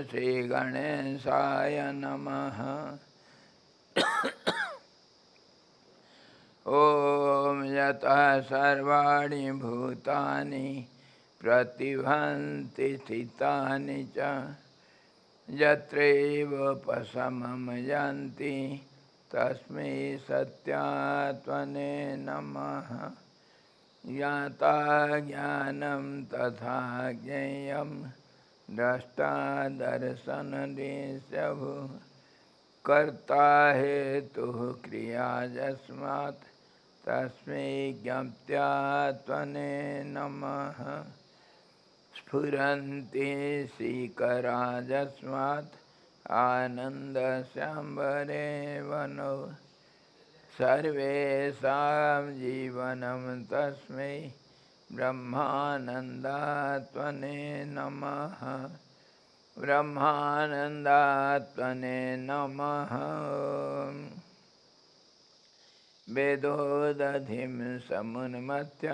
श्री गणेशाय नमः। ॐ यतः सर्वाणि भूतानि प्रतिभान्ति स्थितानि च यत्रैव उपशमं यान्ति तस्मै सत्यात्मने नमः। ज्ञाता ज्ञानं तथा ज्ञेयं द्रष्टा दर्शनदृश्यभूः कर्ता हेतुः क्रिया यस्मात् तस्मै ज्ञप्त्यात्मने नमः। स्फुरन्ति श्रीकरा यस्मात् आनन्दस्याम्बरे वनो सर्वेषां जीवनं तस्मै ब्रह्मानन्दात्मने नमः। ब्रह्मानन्दात्मने नमः। वेदोदधिं समुन्मत्य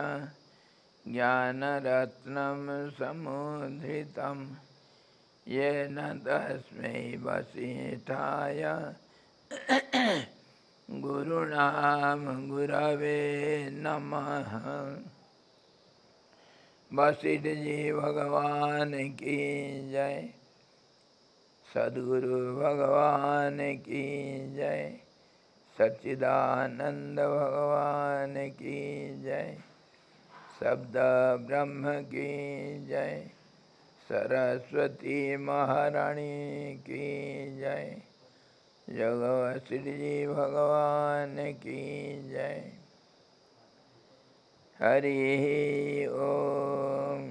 ज्ञानरत्नं समुद्धृतं येन तस्मै वसिष्ठाय गुरुणां गुरवे नमः। वशिष्ठ जी भगवान की जय। सद्गुरु भगवान की जय। सच्चिदानंद भगवान की जय। शब्द ब्रह्म की जय। सरस्वती महारानी की जय। जगवशिष्ठ जी भगवान की जय। हरि ओम।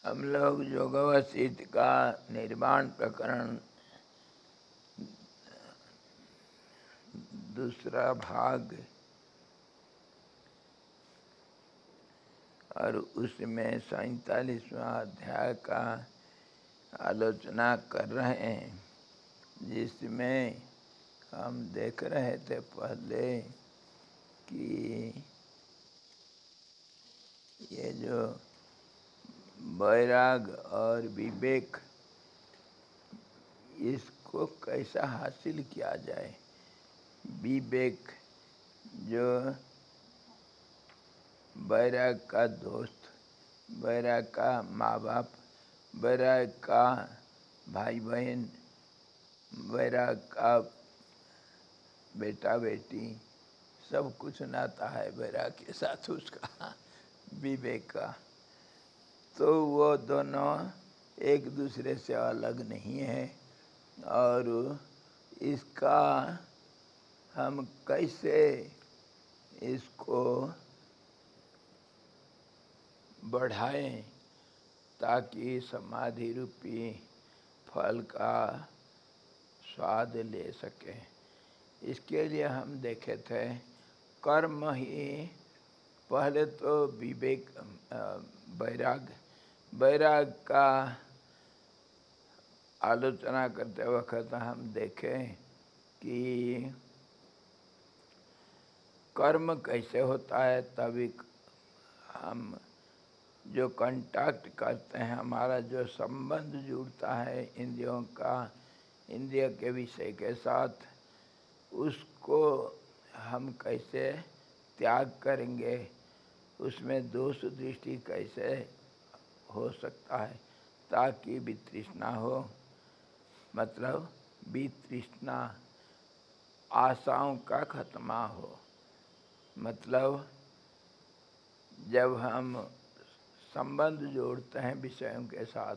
हम लोग योगवशिष्ठ का निर्वाण प्रकरण दूसरा भाग और उसमें 47वां अध्याय का आलोचना कर रहे हैं, जिसमें हम देख रहे थे पहले कि ये जो वैराग और विवेक इसको कैसा हासिल किया जाए। विवेक जो वैराग का दोस्त, वैराग का माँ बाप, वैराग का भाई बहन, वैराग का बेटा बेटी, सब कुछ नाता है वैराग के साथ उसका विवेक का। तो वो दोनों एक दूसरे से अलग नहीं है। और इसका हम कैसे इसको बढ़ाएं ताकि समाधि रूपी फल का स्वाद ले सकें। इसके लिए हम देखे थे कर्म ही पहले तो विवेक वैराग का आलोचना करते वक्त हम देखें कि कर्म कैसे होता है। तभी हम जो कांटेक्ट करते हैं, हमारा जो संबंध जुड़ता है इंद्रियों का, इंद्रिय के विषय के साथ, उसको हम कैसे त्याग करेंगे, उसमें दोष दृष्टि कैसे हो सकता है ताकि वितृष्णा हो। मतलब वितृष्णा आशाओं का खत्मा हो। मतलब जब हम संबंध जोड़ते हैं विषयों के साथ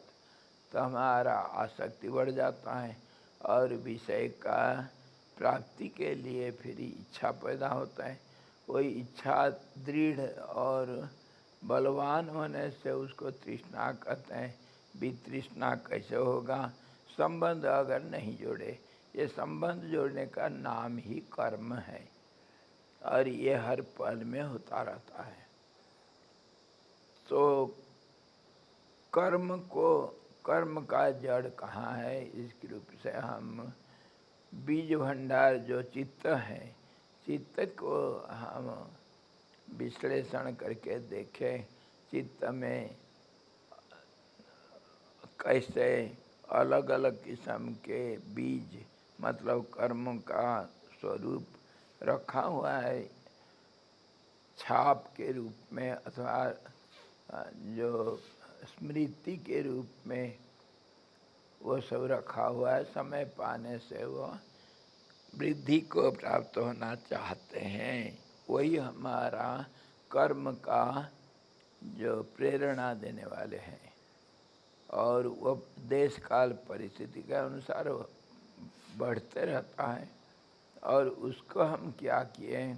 तो हमारा आसक्ति बढ़ जाता है और विषय का प्राप्ति के लिए फिर इच्छा पैदा होता है। कोई इच्छा दृढ़ और बलवान होने से उसको तृष्णा कहते हैं। वितृष्णा कैसे होगा? संबंध अगर नहीं जोड़े। ये संबंध जोड़ने का नाम ही कर्म है और ये हर पल में होता रहता है। तो कर्म को कर्म का जड़ कहाँ है, इसके रूप से हम बीज भंडार जो चित्त है, चित्त को हम विश्लेषण करके देखें। चित्त में कैसे अलग अलग किस्म के बीज मतलब कर्म का स्वरूप रखा हुआ है, छाप के रूप में अथवा जो स्मृति के रूप में वो सब रखा हुआ है। समय पाने से वो वृद्धि को प्राप्त होना चाहते हैं, वही हमारा कर्म का जो प्रेरणा देने वाले हैं। और वो देश काल परिस्थिति के अनुसार बढ़ते रहता है। और उसको हम क्या किए,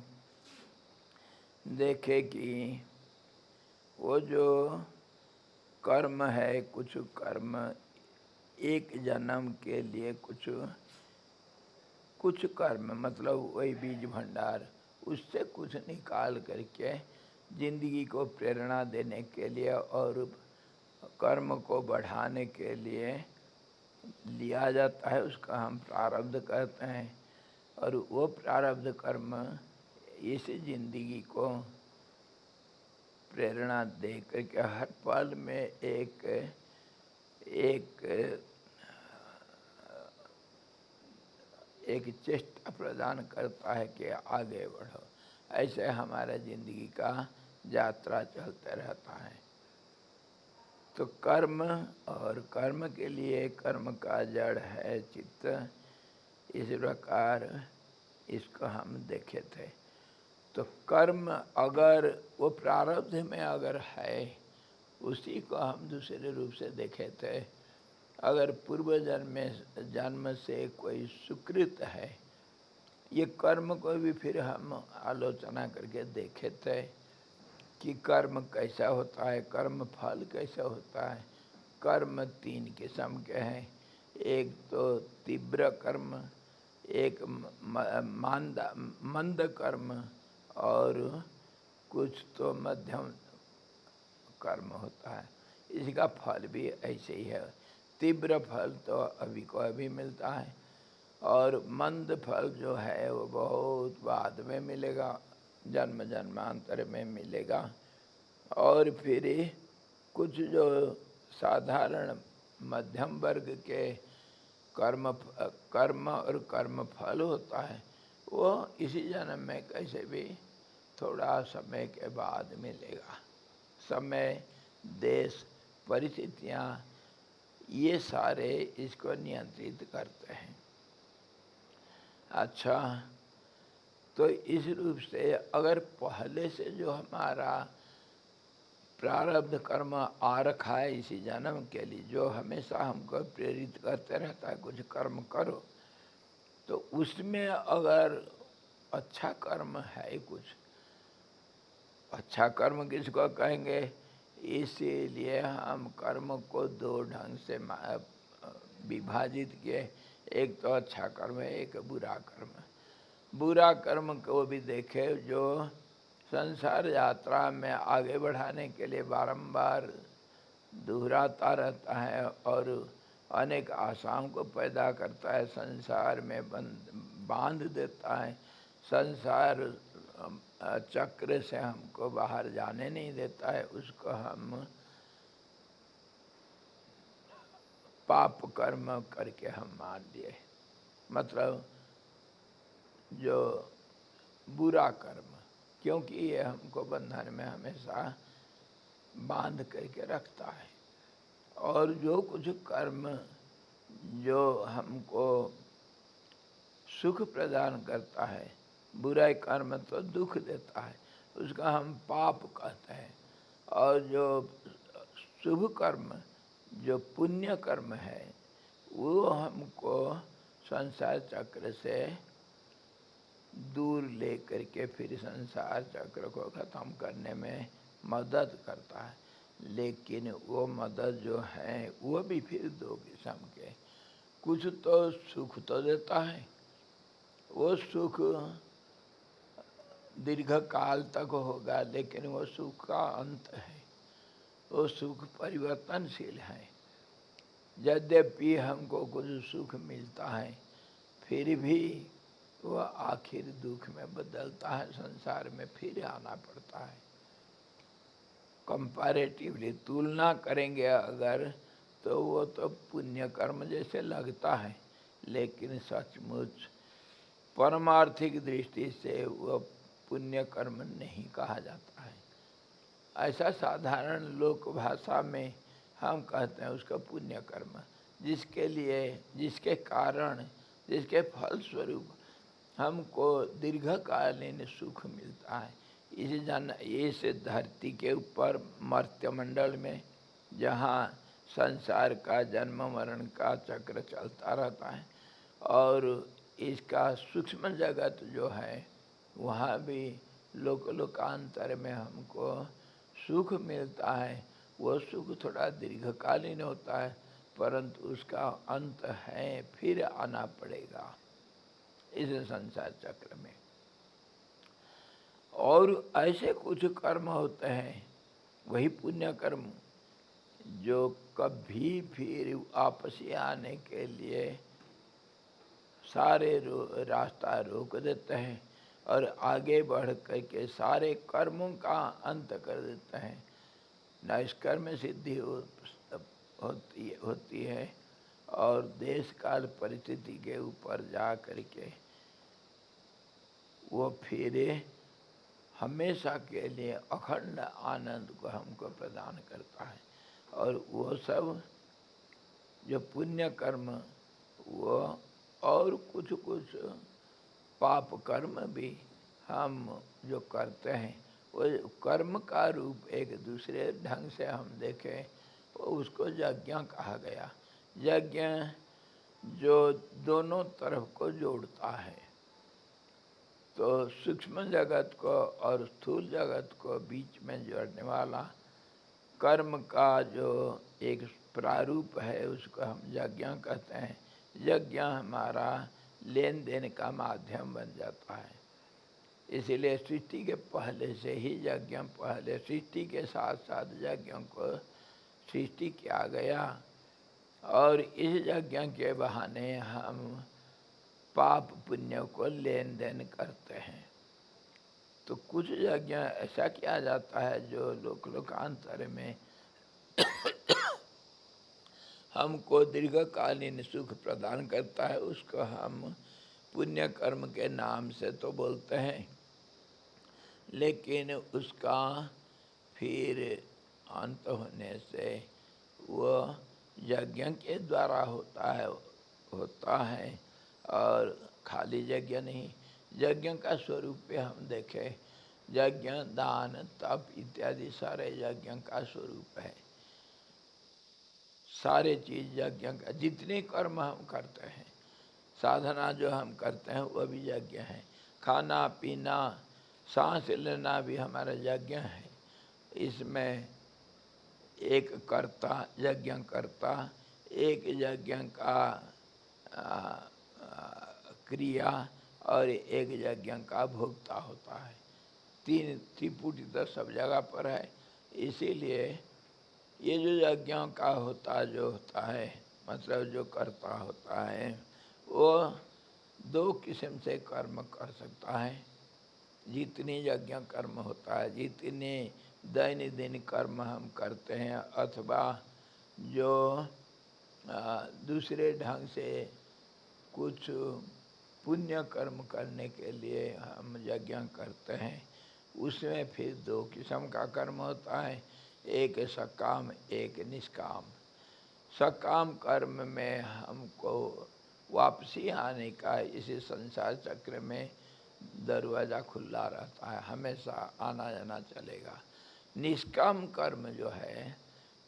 देखे कि वो जो कर्म है, कुछ कर्म एक जन्म के लिए, कुछ कर्म मतलब वही बीज भंडार, उससे कुछ निकाल करके जिंदगी को प्रेरणा देने के लिए और कर्म को बढ़ाने के लिए लिया जाता है, उसका हम प्रारब्ध कहते हैं। और वो प्रारब्ध कर्म इस जिंदगी को प्रेरणा दे करके हर पल में एक चेष्टा प्रदान करता है कि आगे बढ़ो। ऐसे हमारा जिंदगी का यात्रा चलते रहता है। तो कर्म, और कर्म के लिए कर्म का जड़ है चित्त, इस प्रकार इसको हम देखे थे। तो कर्म अगर वो प्रारब्ध में अगर है, उसी को हम दूसरे रूप से देखे थे। अगर पूर्व जन्म से कोई सुकृत है, ये कर्म को भी फिर हम आलोचना करके देखे थे कि कर्म कैसा होता है, कर्म फल कैसा होता है। कर्म तीन किस्म के हैं, एक तो तीव्र कर्म, एक मंद कर्म, और कुछ तो मध्यम कर्म होता है। इसका फल भी ऐसे ही है। तीव्र फल तो अभी को अभी मिलता है, और मंद फल जो है वो बहुत बाद में मिलेगा, जन्म जन्मांतर में मिलेगा। और फिर कुछ जो साधारण मध्यम वर्ग के कर्म और कर्म फल होता है, वो इसी जन्म में कैसे भी थोड़ा समय के बाद मिलेगा। समय, देश, परिस्थितियाँ, ये सारे इसको नियंत्रित करते हैं। अच्छा, तो इस रूप से अगर पहले से जो हमारा प्रारब्ध कर्म आ रखा है इसी जन्म के लिए, जो हमेशा हमको प्रेरित करते रहता है कुछ कर्म करो, तो उसमें अगर अच्छा कर्म है, कुछ अच्छा कर्म किसको कहेंगे, इसीलिए हम कर्म को दो ढंग से विभाजित किए। एक तो अच्छा कर्म है, एक बुरा कर्म। बुरा कर्म को भी देखे, जो संसार यात्रा में आगे बढ़ाने के लिए बारंबार दोहराता रहता है और अनेक आशाओं को पैदा करता है, संसार में बांध देता है, संसार चक्र से हमको बाहर जाने नहीं देता है, उसको हम पाप कर्म करके हम मान लिए। मतलब जो बुरा कर्म, क्योंकि ये हमको बंधन में हमेशा बांध करके रखता है। और जो कुछ कर्म जो हमको सुख प्रदान करता है, बुरा कर्म तो दुख देता है, उसका हम पाप कहते हैं। और जो शुभ कर्म, जो पुण्य कर्म है, वो हमको संसार चक्र से दूर ले करके फिर संसार चक्र को ख़त्म करने में मदद करता है। लेकिन वो मदद जो है वो भी फिर दो किस्म के, कुछ तो सुख तो देता है, वो सुख दीर्घ काल तक होगा, लेकिन वो सुख का अंत है, वो सुख परिवर्तनशील है। यद्यपि हमको कुछ सुख मिलता है फिर भी वह आखिर दुख में बदलता है, संसार में फिर आना पड़ता है। कंपैरेटिवली तुलना करेंगे अगर तो वो तो पुण्य कर्म जैसे लगता है, लेकिन सचमुच परमार्थिक दृष्टि से वह पुण्य कर्म नहीं कहा जाता है। ऐसा साधारण लोक भाषा में हम कहते हैं उसका पुण्य कर्म, जिसके लिए, जिसके कारण, जिसके फलस्वरूप हमको दीर्घकालीन सुख मिलता है। इस धरती के ऊपर मर्त्यमंडल में जहाँ संसार का जन्म मरण का चक्र चलता रहता है और इसका सूक्ष्म जगत जो है वहाँ भी लोकांतर में हमको सुख मिलता है। वो सुख थोड़ा दीर्घकालीन होता है, परंतु उसका अंत है, फिर आना पड़ेगा इस संसार चक्र में। और ऐसे कुछ कर्म होते हैं, वही पुण्य कर्म, जो कभी फिर वापस आने के लिए सारे रास्ता रोक देते हैं और आगे बढ़ कर के सारे कर्मों का अंत कर देते हैं। नैष्कर्म सिद्धि होती है और देश काल परिस्थिति के ऊपर जा कर के वो फिर हमेशा के लिए अखंड आनंद को हमको प्रदान करता है। और वो सब जो पुण्य कर्म वो और कुछ पाप कर्म भी हम जो करते हैं, वो कर्म का रूप एक दूसरे ढंग से हम देखें वो उसको यज्ञ कहा गया। यज्ञ जो दोनों तरफ को जोड़ता है, तो सूक्ष्म जगत को और स्थूल जगत को बीच में जोड़ने वाला कर्म का जो एक प्रारूप है उसको हम यज्ञ कहते हैं। यज्ञ हमारा लेन देन का माध्यम बन जाता है। इसीलिए सृष्टि के पहले से ही यज्ञ, पहले सृष्टि के साथ साथ यज्ञों को सृष्टि किया गया और इस यज्ञ के बहाने हम पाप पुण्य को लेन देन करते हैं। तो कुछ यज्ञ ऐसा किया जाता है जो लोकांतर में हमको दीर्घकालीन सुख प्रदान करता है, उसको हम पुण्य कर्म के नाम से तो बोलते हैं, लेकिन उसका फिर अंत होने से वो यज्ञ के द्वारा होता है और खाली यज्ञ नहीं, यज्ञ का स्वरूप पे हम देखें, यज्ञ दान तप इत्यादि सारे यज्ञ का स्वरूप है। सारे चीज़ यज्ञ का, जितने कर्म हम करते हैं, साधना जो हम करते हैं वो भी यज्ञ है। खाना पीना सांस लेना भी हमारा यज्ञ है। इसमें एक कर्ता, यज्ञ करता, एक यज्ञ का क्रिया और एक यज्ञ का भोक्ता होता है। तीन त्रिपुटी तो सब जगह पर है। इसीलिए ये जो यज्ञों का होता है, मतलब जो कर्ता होता है, वो दो किस्म से कर्म कर सकता है। जितनी यज्ञ कर्म होता है, जितने दैनंदिन कर्म हम करते हैं, अथवा जो दूसरे ढंग से कुछ पुण्य कर्म करने के लिए हम यज्ञ करते हैं, उसमें फिर दो किस्म का कर्म होता है, एक सकाम एक निष्काम। सकाम कर्म में हमको वापसी आने का इसी संसार चक्र में दरवाज़ा खुला रहता है, हमेशा आना जाना चलेगा। निष्काम कर्म जो है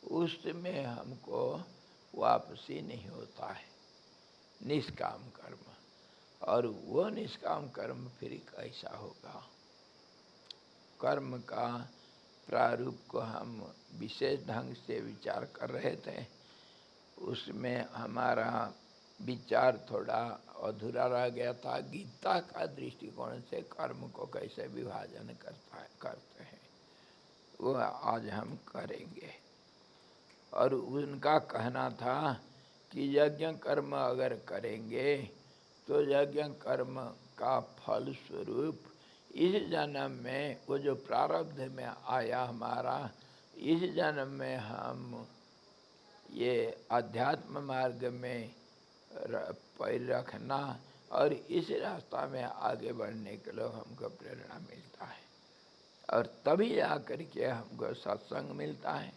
उसमें हमको वापसी नहीं होता है, निष्काम कर्म। और वो निष्काम कर्म फिर कैसा होगा? कर्म का प्रारूप को हम विशेष ढंग से विचार कर रहे थे, उसमें हमारा विचार थोड़ा अधूरा रह गया था। गीता का दृष्टिकोण से कर्म को कैसे विभाजन करते हैं वो आज हम करेंगे। और उनका कहना था कि यज्ञ कर्म अगर करेंगे तो यज्ञ कर्म का फल स्वरूप इस जन्म में वो जो प्रारब्ध में आया हमारा, इस जन्म में हम ये अध्यात्म मार्ग में पैर रखना और इस रास्ता में आगे बढ़ने के लिए हमको प्रेरणा मिलता है। और तभी आकर के हमको सत्संग मिलता है,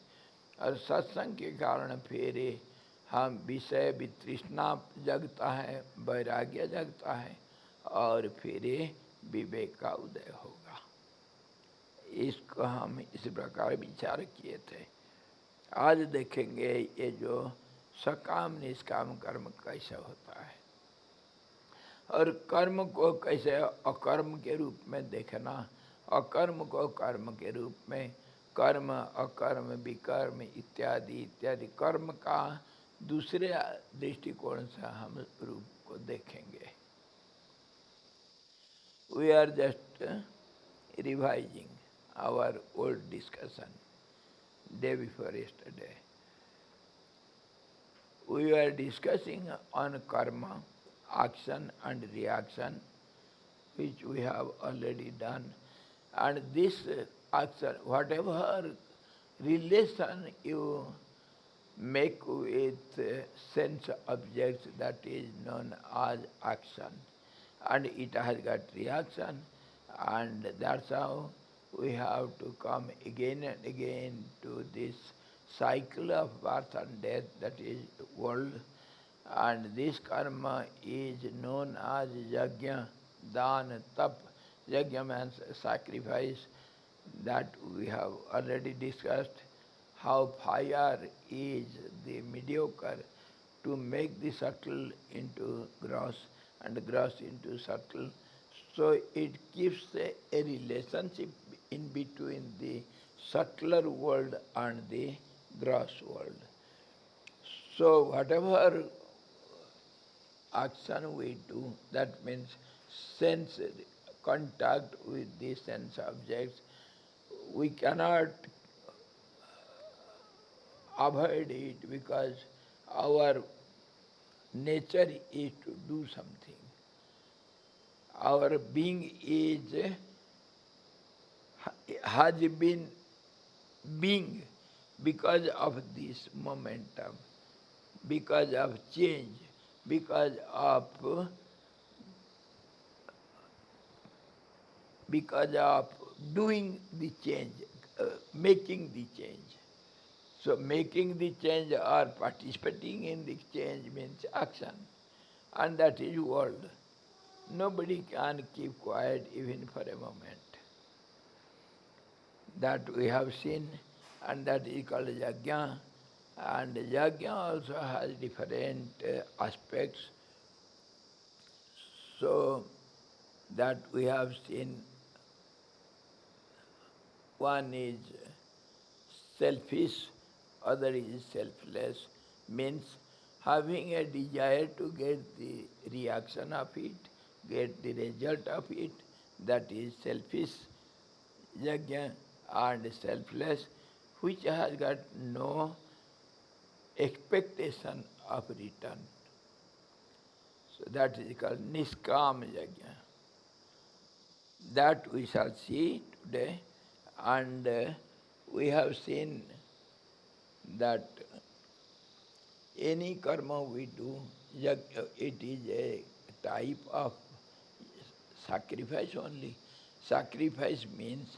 और सत्संग के कारण फिर हम विषय वितृष्णा जगता है, वैराग्य जगता है, और फिर विवेक का उदय होगा। इसको हम इस प्रकार विचार किए थे। आज देखेंगे ये जो सकाम निष्काम कर्म कैसे होता है, और कर्म को कैसे अकर्म के रूप में देखना, अकर्म को कर्म के रूप में, कर्म अकर्म विकर्म इत्यादि इत्यादि कर्म का दूसरे दृष्टिकोण से हम रूप को देखेंगे। We are just revising our old discussion day before yesterday. We were discussing on karma, action and reaction, which we have already done. And this action, whatever relation you make with sense objects, that is known as action. And it has got reaction, and that's how we have to come again and again to this cycle of birth and death, that is world. And this karma is known as yajna, dan, tap. Yajna means sacrifice, that we have already discussed, how fire is the mediocre to make the subtle into gross and gross into subtle. So it keeps a relationship in between the subtler world and the gross world. So whatever action we do, that means sense contact with the sense objects, we cannot avoid it because our nature is to do something. Our being has been being because of this momentum, because of change, because of doing the change, making the change. So making the change or participating in the change means action, and that is world. Nobody can keep quiet even for a moment. That we have seen, and that is called yajna. And yajna also has different aspects. So that we have seen, one is selfish, other is selfless, means having a desire to get the reaction of it, get the result of it, that is selfish yajna, and selfless, which has got no expectation of return. So that is called niskam yajna. That we shall see today, and we have seen that any karma we do, it is a type of sacrifice only. Sacrifice means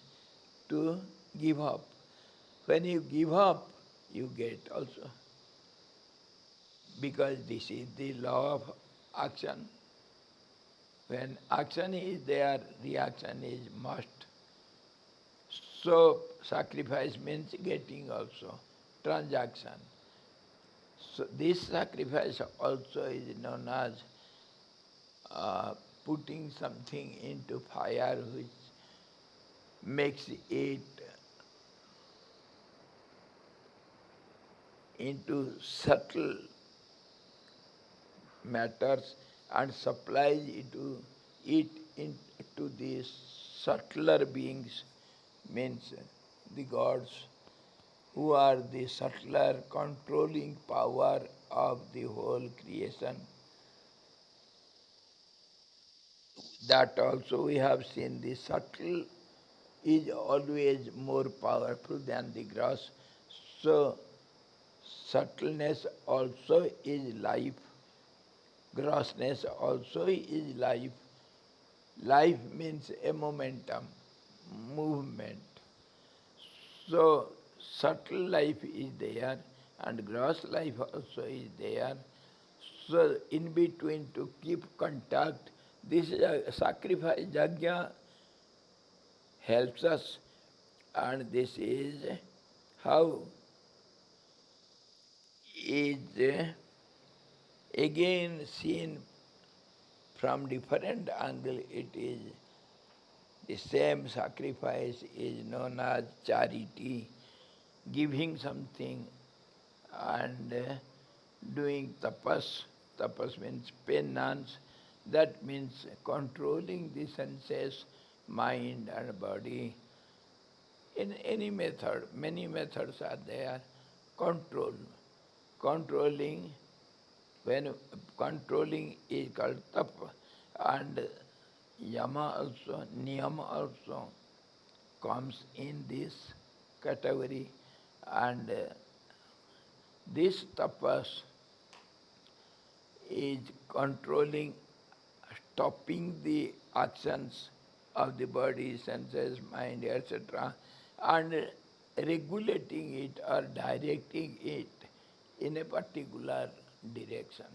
to give up. When you give up, you get also. Because this is the law of action. When action is there, reaction is must. So sacrifice means getting also, transaction. So this sacrifice also is known as putting something into fire which makes it into subtle matters and supplies it into the subtler beings, means the gods, who are the subtler controlling power of the whole creation. That also we have seen, the subtle is always more powerful than the gross. So subtleness also is life, grossness also is life. Life means a momentum, movement. So subtle life is there and gross life also is there. So in between, to keep contact, this sacrifice yajna helps us, and this is how is again seen from different angle. It is the same sacrifice is known as charity, giving something and doing tapas. Tapas means penance. That means controlling the senses, mind and body in any method. Many methods are there. Control. Controlling, when controlling is called tapa, and yama also, niyama also comes in this category, and this tapas is controlling, stopping the actions of the body, senses, mind, etc., and regulating it or directing it in a particular direction.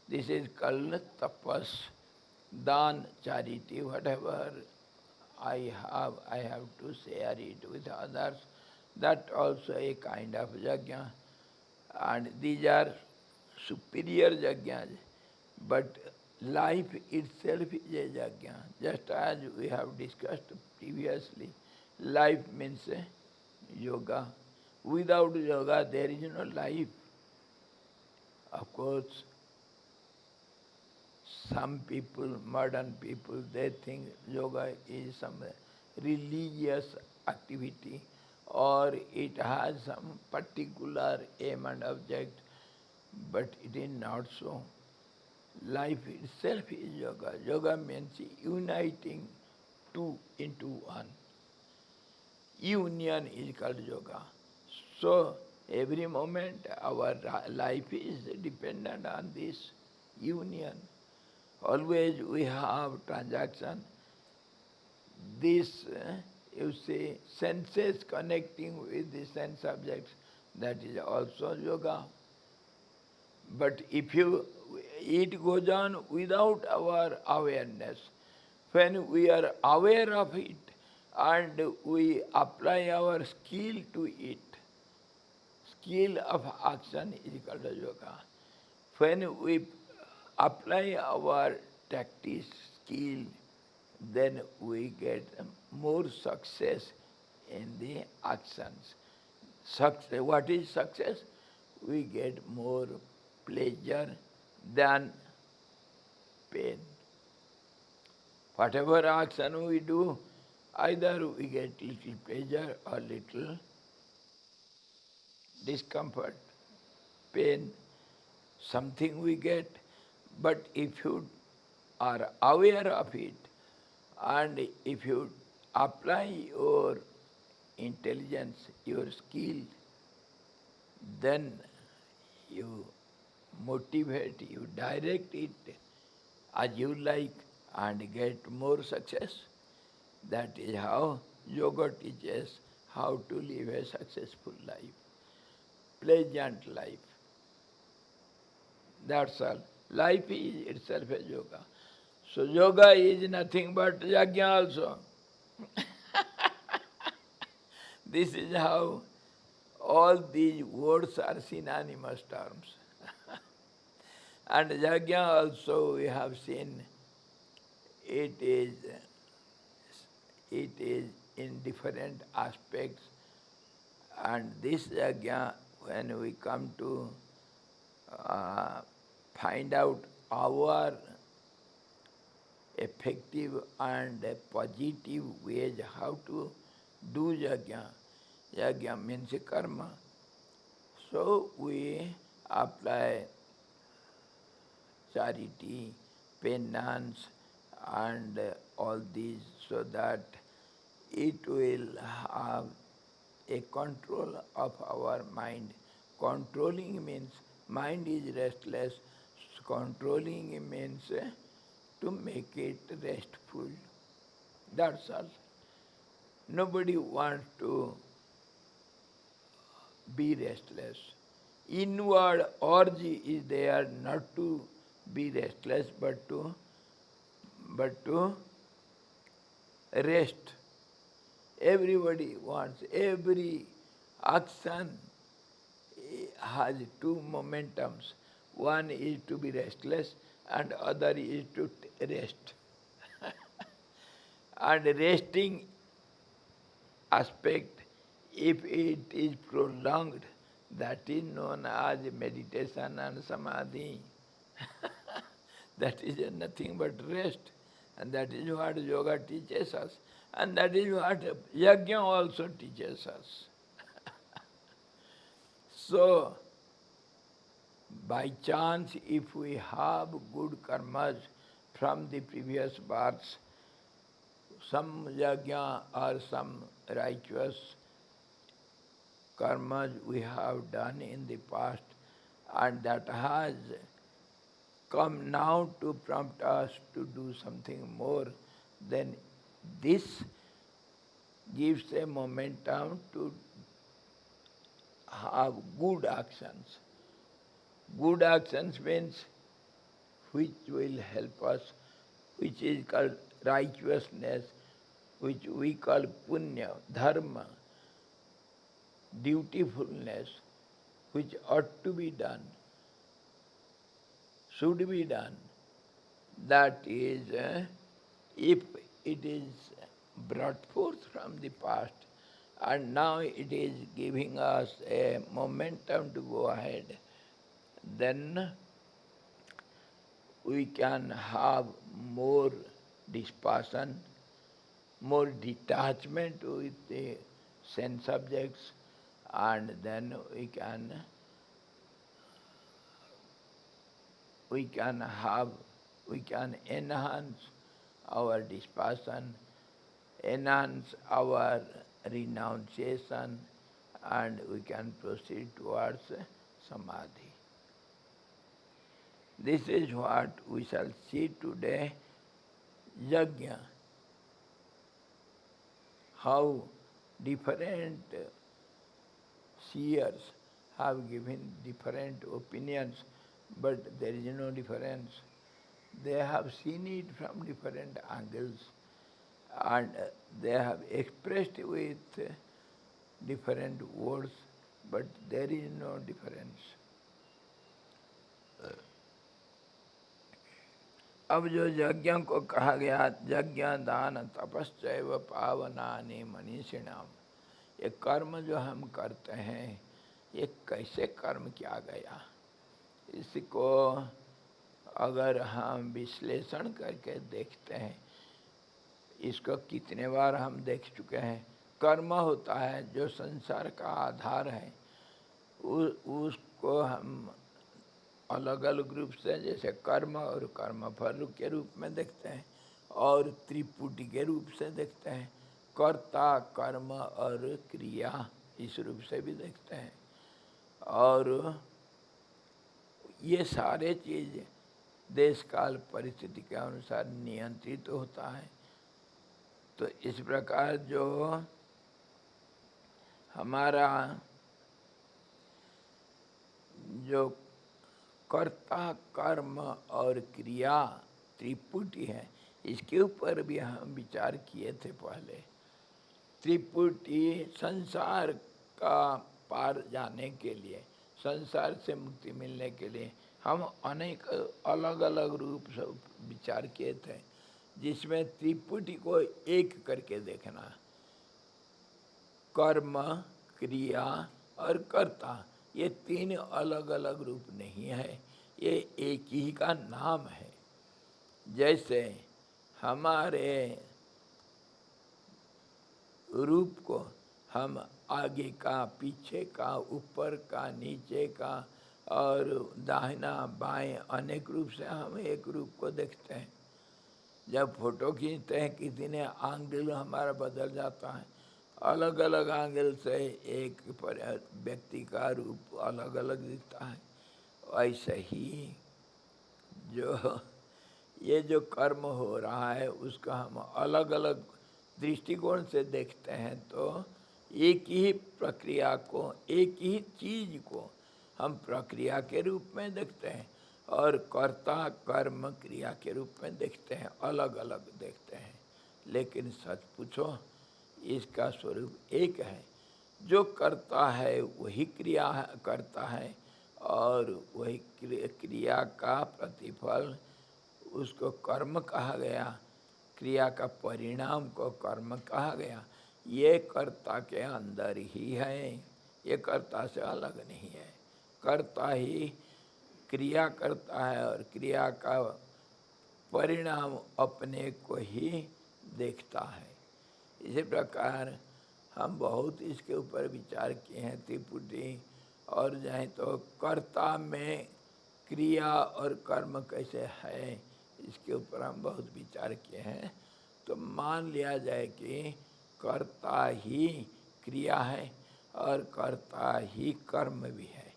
This is called tapas, dan, charity, whatever I have to share it with others. That also a kind of yajna. And these are superior yajnas. But life itself is a yajna. Just as we have discussed previously, life means yoga. Without yoga, there is no life. Of course, some people, modern people, they think yoga is some religious activity or it has some particular aim and object, but it is not so. Life itself is yoga. Yoga means uniting two into one. Union is called yoga. So every moment our life is dependent on this union. Always we have transaction. This, you see, senses connecting with the sense objects, that is also yoga. But if it goes on without our awareness, when we are aware of it and we apply our skill to it, skill of action is called yoga. When we apply our tactics, skill, then we get more success in the actions. Success, what is success? We get more pleasure than pain. Whatever action we do, either we get little pleasure or little discomfort, pain, something we get. But if you are aware of it and if you apply your intelligence, your skill, then you motivate, you direct it as you like and get more success. That is how yoga teaches how to live a successful life, pleasant life. That's all. Life is itself a yoga. So yoga is nothing but yajna also. This is how all these words are synonymous terms. And yajna also we have seen it is in different aspects. And this yajna, when we come to find out our effective and positive ways how to do yajna, Yajna means karma. So we apply charity, penance, and all these so that it will have a control of our mind. Controlling means mind is restless. Controlling means to make it restful. That's all. Nobody wants to be restless. Inward urge is there not to be restless but to rest. Everybody wants, every action has two momentums. One is to be restless and other is to rest. And resting aspect, if it is prolonged, that is known as meditation and samadhi. That is nothing but rest. And that is what yoga teaches us. And that is what yajna also teaches us. So, by chance, if we have good karmas from the previous births, some yajna or some righteous karmas we have done in the past, and that has come now to prompt us to do something more, then this gives a momentum to have good actions. Good actions means which will help us, which is called righteousness, which we call punya, dharma, dutifulness, which ought to be done, should be done. That is, if it is brought forth from the past and now it is giving us a momentum to go ahead, then we can have more dispassion, more detachment with the sense subjects, and then we can enhance our dispassion, enhance our renunciation, and we can proceed towards samadhi. This is what we shall see today, yajna, how different seers have given different opinions, but there is no difference. They have seen it from different angles and they have expressed with different words, but there is no difference. अब जो यज्ञ को कहा गया यज्ञ दान तपश्चैव पावनानि मनीषिणाम, ये कर्म जो हम करते हैं ये कैसे कर्म किया गया, इसको अगर हम विश्लेषण करके देखते हैं, इसको कितने बार हम देख चुके हैं। कर्म होता है जो संसार का आधार है, उसको हम अलग अलग रूप से जैसे कर्म और कर्मफल के रूप में देखते हैं और त्रिपुटी के रूप से देखते हैं, कर्ता कर्म और क्रिया इस रूप से भी देखते हैं। और ये सारे चीज़ देश काल परिस्थिति के अनुसार नियंत्रित होता है। तो इस प्रकार जो हमारा जो कर्ता कर्म और क्रिया त्रिपुटी है, इसके ऊपर भी हम विचार किए थे पहले। त्रिपुटी संसार का पार जाने के लिए, संसार से मुक्ति मिलने के लिए हम अनेक अलग अलग रूप से विचार किए थे, जिसमें त्रिपुटी को एक करके देखना, कर्म क्रिया और कर्ता, ये तीन अलग अलग रूप नहीं है, ये एक ही का नाम है। जैसे हमारे रूप को हम आगे का, पीछे का, ऊपर का, नीचे का और दाहिना बाएं, अनेक रूप से हम एक रूप को देखते हैं। जब फोटो खींचते हैं किसी ने एंगल हमारा बदल जाता है, अलग अलग एंगल से एक व्यक्ति का रूप अलग अलग दिखता है। ऐसे ही जो ये जो कर्म हो रहा है उसका हम अलग अलग दृष्टिकोण से देखते हैं तो एक ही प्रक्रिया को, एक ही चीज को हम प्रक्रिया के रूप में देखते हैं और कर्ता कर्म क्रिया के रूप में देखते हैं, अलग अलग देखते हैं। लेकिन सच पूछो, इसका स्वरूप एक है। जो करता है वही क्रिया करता है और वही क्रिया का प्रतिफल उसको कर्म कहा गया, क्रिया का परिणाम को कर्म कहा गया। ये कर्ता के अंदर ही है, ये कर्ता से अलग नहीं है। कर्ता ही क्रिया करता है और क्रिया का परिणाम अपने को ही देखता है। इसी प्रकार हम बहुत इसके ऊपर विचार किए हैं त्रिपुटी, और जाए तो कर्ता में क्रिया और कर्म कैसे है इसके ऊपर हम बहुत विचार किए हैं। तो मान लिया जाए कि कर्ता ही क्रिया है और कर्ता ही कर्म भी है।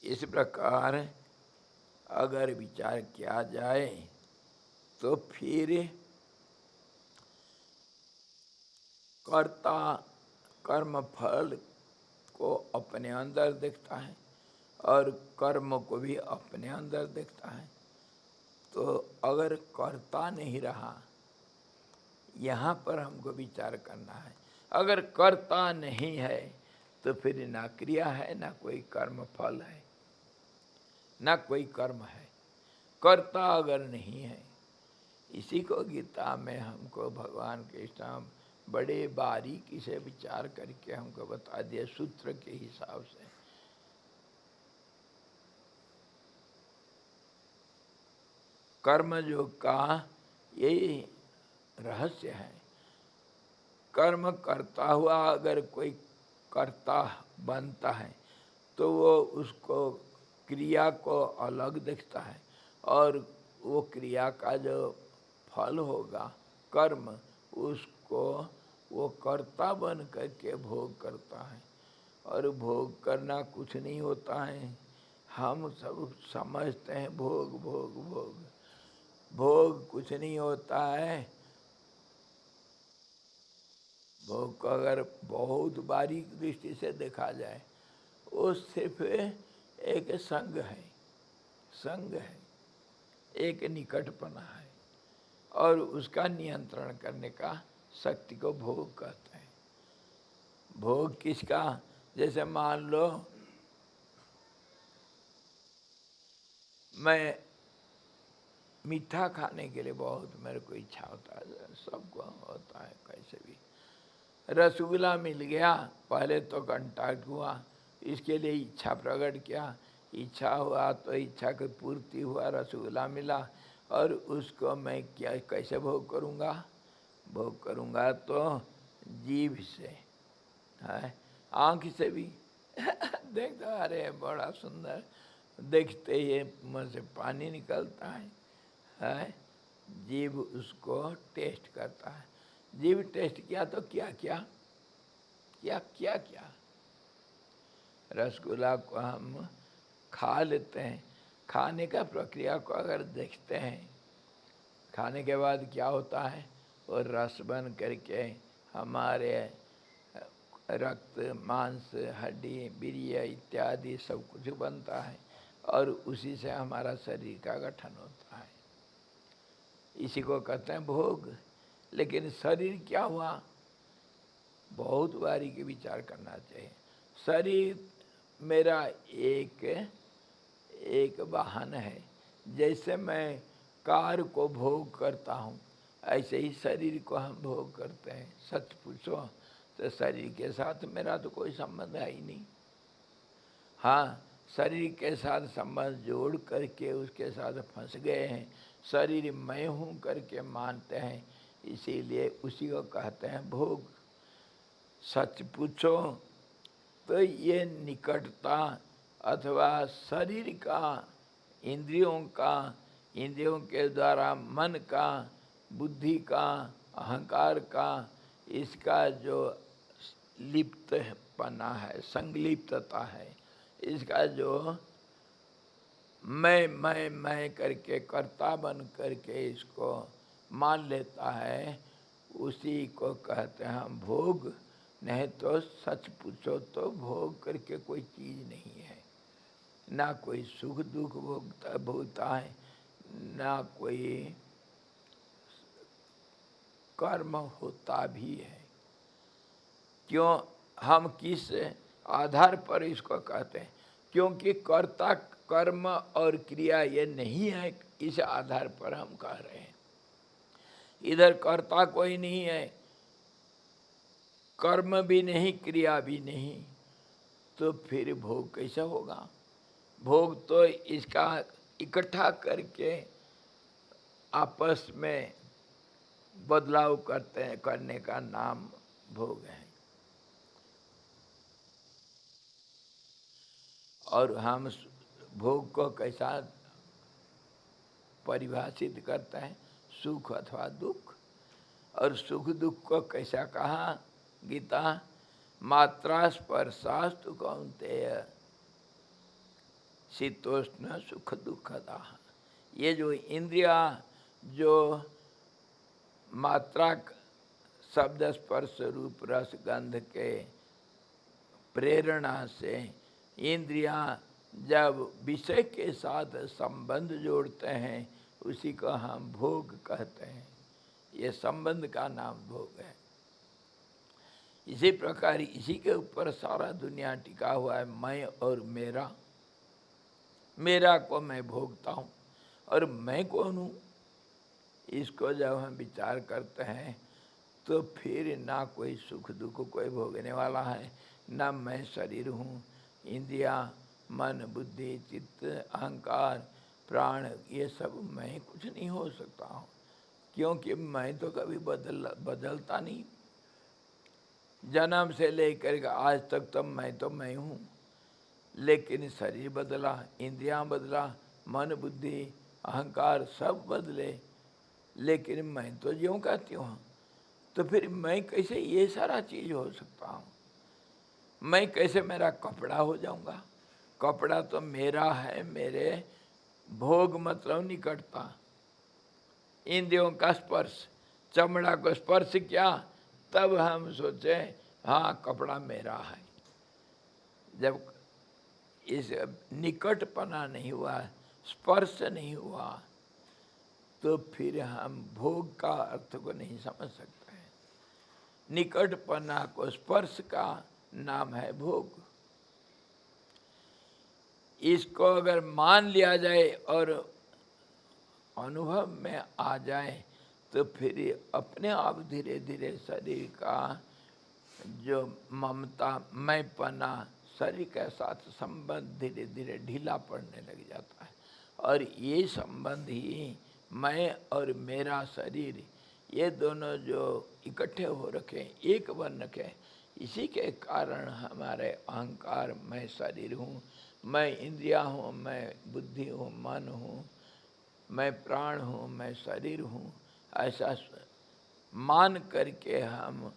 इस प्रकार अगर विचार किया जाए तो फिर कर्ता कर्म फल को अपने अंदर देखता है और कर्म को भी अपने अंदर देखता है। तो अगर कर्ता नहीं रहा, यहाँ पर हमको विचार करना है। अगर कर्ता नहीं है तो फिर ना क्रिया है, ना कोई कर्म फल है, ना कोई कर्म है। कर्ता अगर नहीं है, इसी को गीता में हमको भगवान कृष्ण बड़े बारीकी से विचार करके हमको बता दिया सूत्र के हिसाब से। कर्मयोग का यही रहस्य है। कर्म करता हुआ अगर कोई कर्ता बनता है तो वो उसको क्रिया को अलग देखता है और वो क्रिया का जो फल होगा कर्म, उसको वो कर्ता बन करके भोग करता है। और भोग करना कुछ नहीं होता है। हम सब समझते हैं भोग भोग भोग, भोग कुछ नहीं होता है। भोग को अगर बहुत बारीक दृष्टि से देखा जाए, वो सिर्फ एक संग है, संग है, एक निकटपना है और उसका नियंत्रण करने का शक्ति को भोग कहते हैं। भोग किसका? जैसे मान लो मैं मीठा खाने के लिए बहुत मेरे को इच्छा होता है, सबको होता है, कैसे भी रसगुल्ला मिल गया, पहले तो कांटेक्ट हुआ, इसके लिए इच्छा प्रकट किया, इच्छा हुआ तो इच्छा की पूर्ति हुआ, रसगुल्ला मिला और उसको मैं क्या कैसे भोग करूँगा? भोग करूँगा तो जीभ से है, आँख से भी देखते अरे बड़ा सुंदर, देखते ही मुँह से पानी निकलता है। जीभ उसको टेस्ट करता है। जीभ टेस्ट किया तो क्या क्या क्या क्या क्या रसगुल्ला को हम खा लेते हैं। खाने का प्रक्रिया को अगर देखते हैं, खाने के बाद क्या होता है, वो रस बन करके हमारे रक्त मांस हड्डी बीर्य इत्यादि सब कुछ बनता है और उसी से हमारा शरीर का गठन होता है। इसी को कहते हैं भोग। लेकिन शरीर क्या हुआ, बहुत बारीकी विचार करना चाहिए। शरीर मेरा एक वाहन है। जैसे मैं कार को भोग करता हूँ, ऐसे ही शरीर को हम भोग करते हैं। सच पूछो तो शरीर के साथ मेरा तो कोई संबंध है ही नहीं। हाँ, शरीर के साथ संबंध जोड़ करके उसके साथ फंस गए हैं, शरीर मैं हूँ करके मानते हैं, इसीलिए उसी को कहते हैं भोग। सच पूछो तो ये निकटता अथवा शरीर का, इंद्रियों के द्वारा मन का, बुद्धि का, अहंकार का, इसका जो लिप्तपना है, संलिप्तता है, इसका जो मैं करके कर्ता बन करके इसको मान लेता है, उसी को कहते हैं हम भोग। नहीं तो सच पूछो तो भोग करके कोई चीज़ नहीं है, ना कोई सुख दुख भोगता है, ना कोई कर्म होता भी है। क्यों, हम किस आधार पर इसको कहते हैं? क्योंकि कर्ता कर्म और क्रिया ये नहीं है, इस आधार पर हम कह रहे हैं। इधर कर्ता कोई नहीं है, कर्म भी नहीं, क्रिया भी नहीं, तो फिर भोग कैसे होगा? भोग तो इसका इकट्ठा करके आपस में बदलाव करने का नाम भोग है। और हम भोग को कैसा परिभाषित करते हैं? सुख अथवा दुख। और सुख दुख को कैसा कहा गीता? मात्रा स्पर्शास्तु कौन्तेय शीतोष्ण सुख दुखदाः। ये जो इंद्रिया जो मात्रा शब्द स्पर्श रूप रस गंध के प्रेरणा से इंद्रियां जब विषय के साथ संबंध जोड़ते हैं, उसी को हम भोग कहते हैं। ये संबंध का नाम भोग है। इसी प्रकार इसी के ऊपर सारा दुनिया टिका हुआ है, मैं और मेरा। मेरा को मैं भोगता हूँ और मैं कौन हूँ, इसको जब हम विचार करते हैं तो फिर ना कोई सुख दुख कोई भोगने वाला है, ना मैं शरीर हूँ। इंद्रिया, मन, बुद्धि, चित्त, अहंकार, प्राण, ये सब मैं कुछ नहीं हो सकता हूँ, क्योंकि मैं तो कभी बदलता नहीं। जन्म से लेकर आज तक तो मैं हूँ, लेकिन शरीर बदला, इंद्रियां बदला, मन, बुद्धि, अहंकार सब बदले, लेकिन मैं तो ज्यों का त्यों हूँ। तो फिर मैं कैसे ये सारा चीज़ हो सकता हूँ? मैं कैसे मेरा कपड़ा हो जाऊंगा? कपड़ा तो मेरा है, मेरे भोग मतलब निकटता, इंद्रियों का स्पर्श, चमड़ा को स्पर्श किया तब हम सोचे हाँ कपड़ा मेरा है। जब इस निकटपना नहीं हुआ, स्पर्श नहीं हुआ, तो फिर हम भोग का अर्थ को नहीं समझ सकते हैं। निकटपना को, स्पर्श का नाम है भोग। इसको अगर मान लिया जाए और अनुभव में आ जाए तो फिर अपने आप धीरे धीरे शरीर का जो ममता, मैंपना, शरीर के साथ संबंध धीरे धीरे ढीला पड़ने लग जाता है। और ये संबंध ही मैं और मेरा शरीर, ये दोनों जो इकट्ठे हो रखे, एक बन रखे, इसी के कारण हमारे अहंकार, मैं शरीर हूँ, मैं इंद्रिया हूँ, मैं बुद्धि हूँ, मन हूँ, मैं प्राण हूँ, मैं शरीर हूँ, ऐसा मान करके हम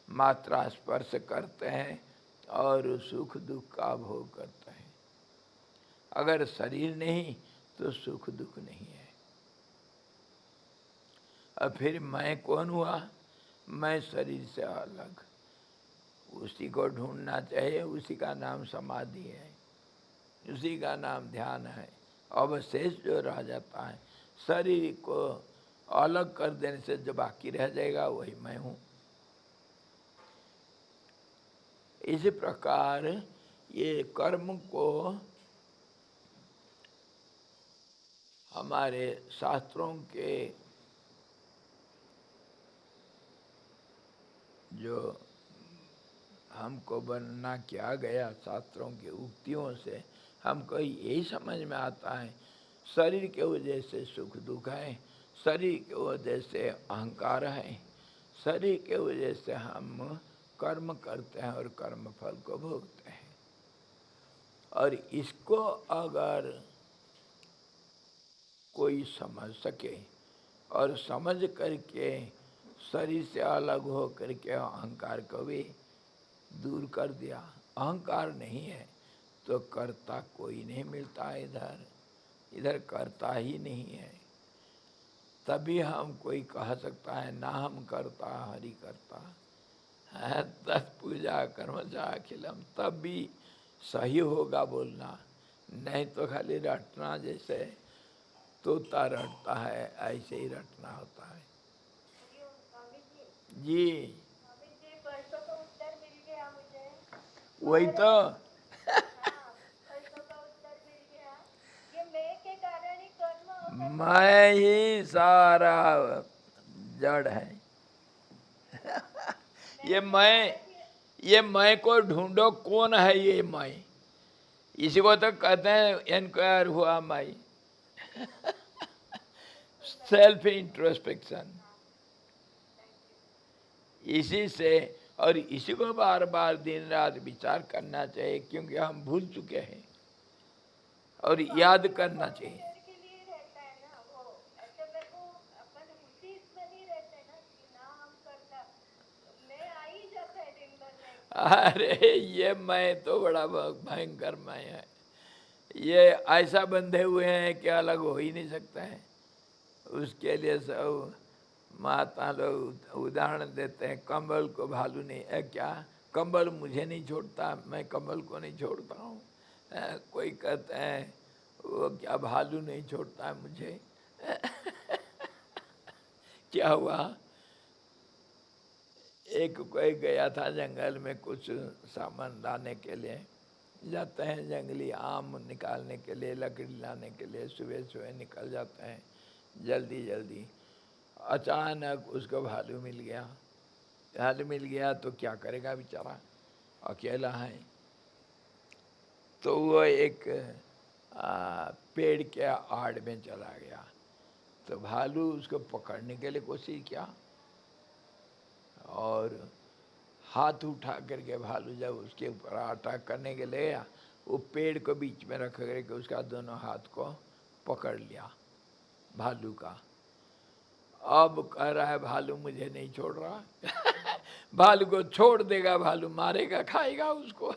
मात्रा स्पर्श करते हैं और सुख दुख का भोग करते हैं। अगर शरीर नहीं तो सुख दुख नहीं है। और फिर मैं कौन हुआ? मैं शरीर से अलग, उसी को ढूंढना चाहिए। उसी का नाम समाधि है, उसी का नाम ध्यान है। अवशेष जो रह जाता है, शरीर को अलग कर देने से जो बाकी रह जाएगा वही मैं हूँ। इसी प्रकार ये कर्म को हमारे शास्त्रों के जो हमको वर्णना किया गया, शास्त्रों की उक्तियों से हमको यही समझ में आता है, शरीर के वजह से सुख दुख है, शरीर के वजह से अहंकार है, शरीर के वजह से हम कर्म करते हैं और कर्म फल को भोगते हैं। और इसको अगर कोई समझ सके और समझ करके शरीर से अलग हो करके अहंकार को भी दूर कर दिया, अहंकार नहीं है तो कर्ता कोई नहीं मिलता, इधर कर्ता ही नहीं है। तभी हम कोई कह सकता है ना हम करता हरि करता है, तत्पूजा कर्म जा अखिलम, तब भी सही होगा बोलना। नहीं तो खाली रटना, जैसे तोता रटता है ऐसे ही रटना होता है। जी परसों का उत्तर मिल गया मुझे। वही तो परसों का उत्तर मिल गया। ये मैं के कारण ही कर्म होगा। मैं ही सारा जड़ है। ये मैं को ढूंढो, कौन है ये मैं? इसी को तो कहते हैं एनक्वायर हुआ मैं, सेल्फ इंट्रोस्पेक्शन। इसी से और इसी को बार बार दिन रात विचार करना चाहिए, क्योंकि हम भूल चुके हैं और याद करना चाहिए। के लिए रहता है ना वो, ऐसे मेरे को अपन उसी इसमें नहीं रहते ना कि ना हम करता, मैं आ ही जाता है दिन भर में। अरे ये मैं तो बड़ा भयंकर मैं है, ये ऐसा बंधे हुए हैं कि अलग हो ही नहीं सकता है। उसके लिए सब माता लोग उदाहरण देते हैं, कंबल को भालू नहीं है क्या, कंबल मुझे नहीं छोड़ता, मैं कंबल को नहीं छोड़ता हूँ। कोई कहते हैं वो क्या भालू नहीं छोड़ता है मुझे। क्या हुआ, एक कोई गया था जंगल में कुछ सामान लाने के लिए, जाते हैं जंगली आम निकालने के लिए, लकड़ी लाने के लिए सुबह सुबह निकल जाते हैं जल्दी जल्दी। अचानक उसको भालू मिल गया। भालू मिल गया तो क्या करेगा बेचारा, अकेला है। तो वो एक पेड़ के आड़ में चला गया। तो भालू उसको पकड़ने के लिए कोशिश किया और हाथ उठा करके भालू जब उसके ऊपर अटैक करने के लिए गया, वो पेड़ को बीच में रख करके उसका दोनों हाथ को पकड़ लिया भालू का। अब कह रहा है भालू मुझे नहीं छोड़ रहा। भालू को छोड़ देगा, भालू मारेगा खाएगा उसको।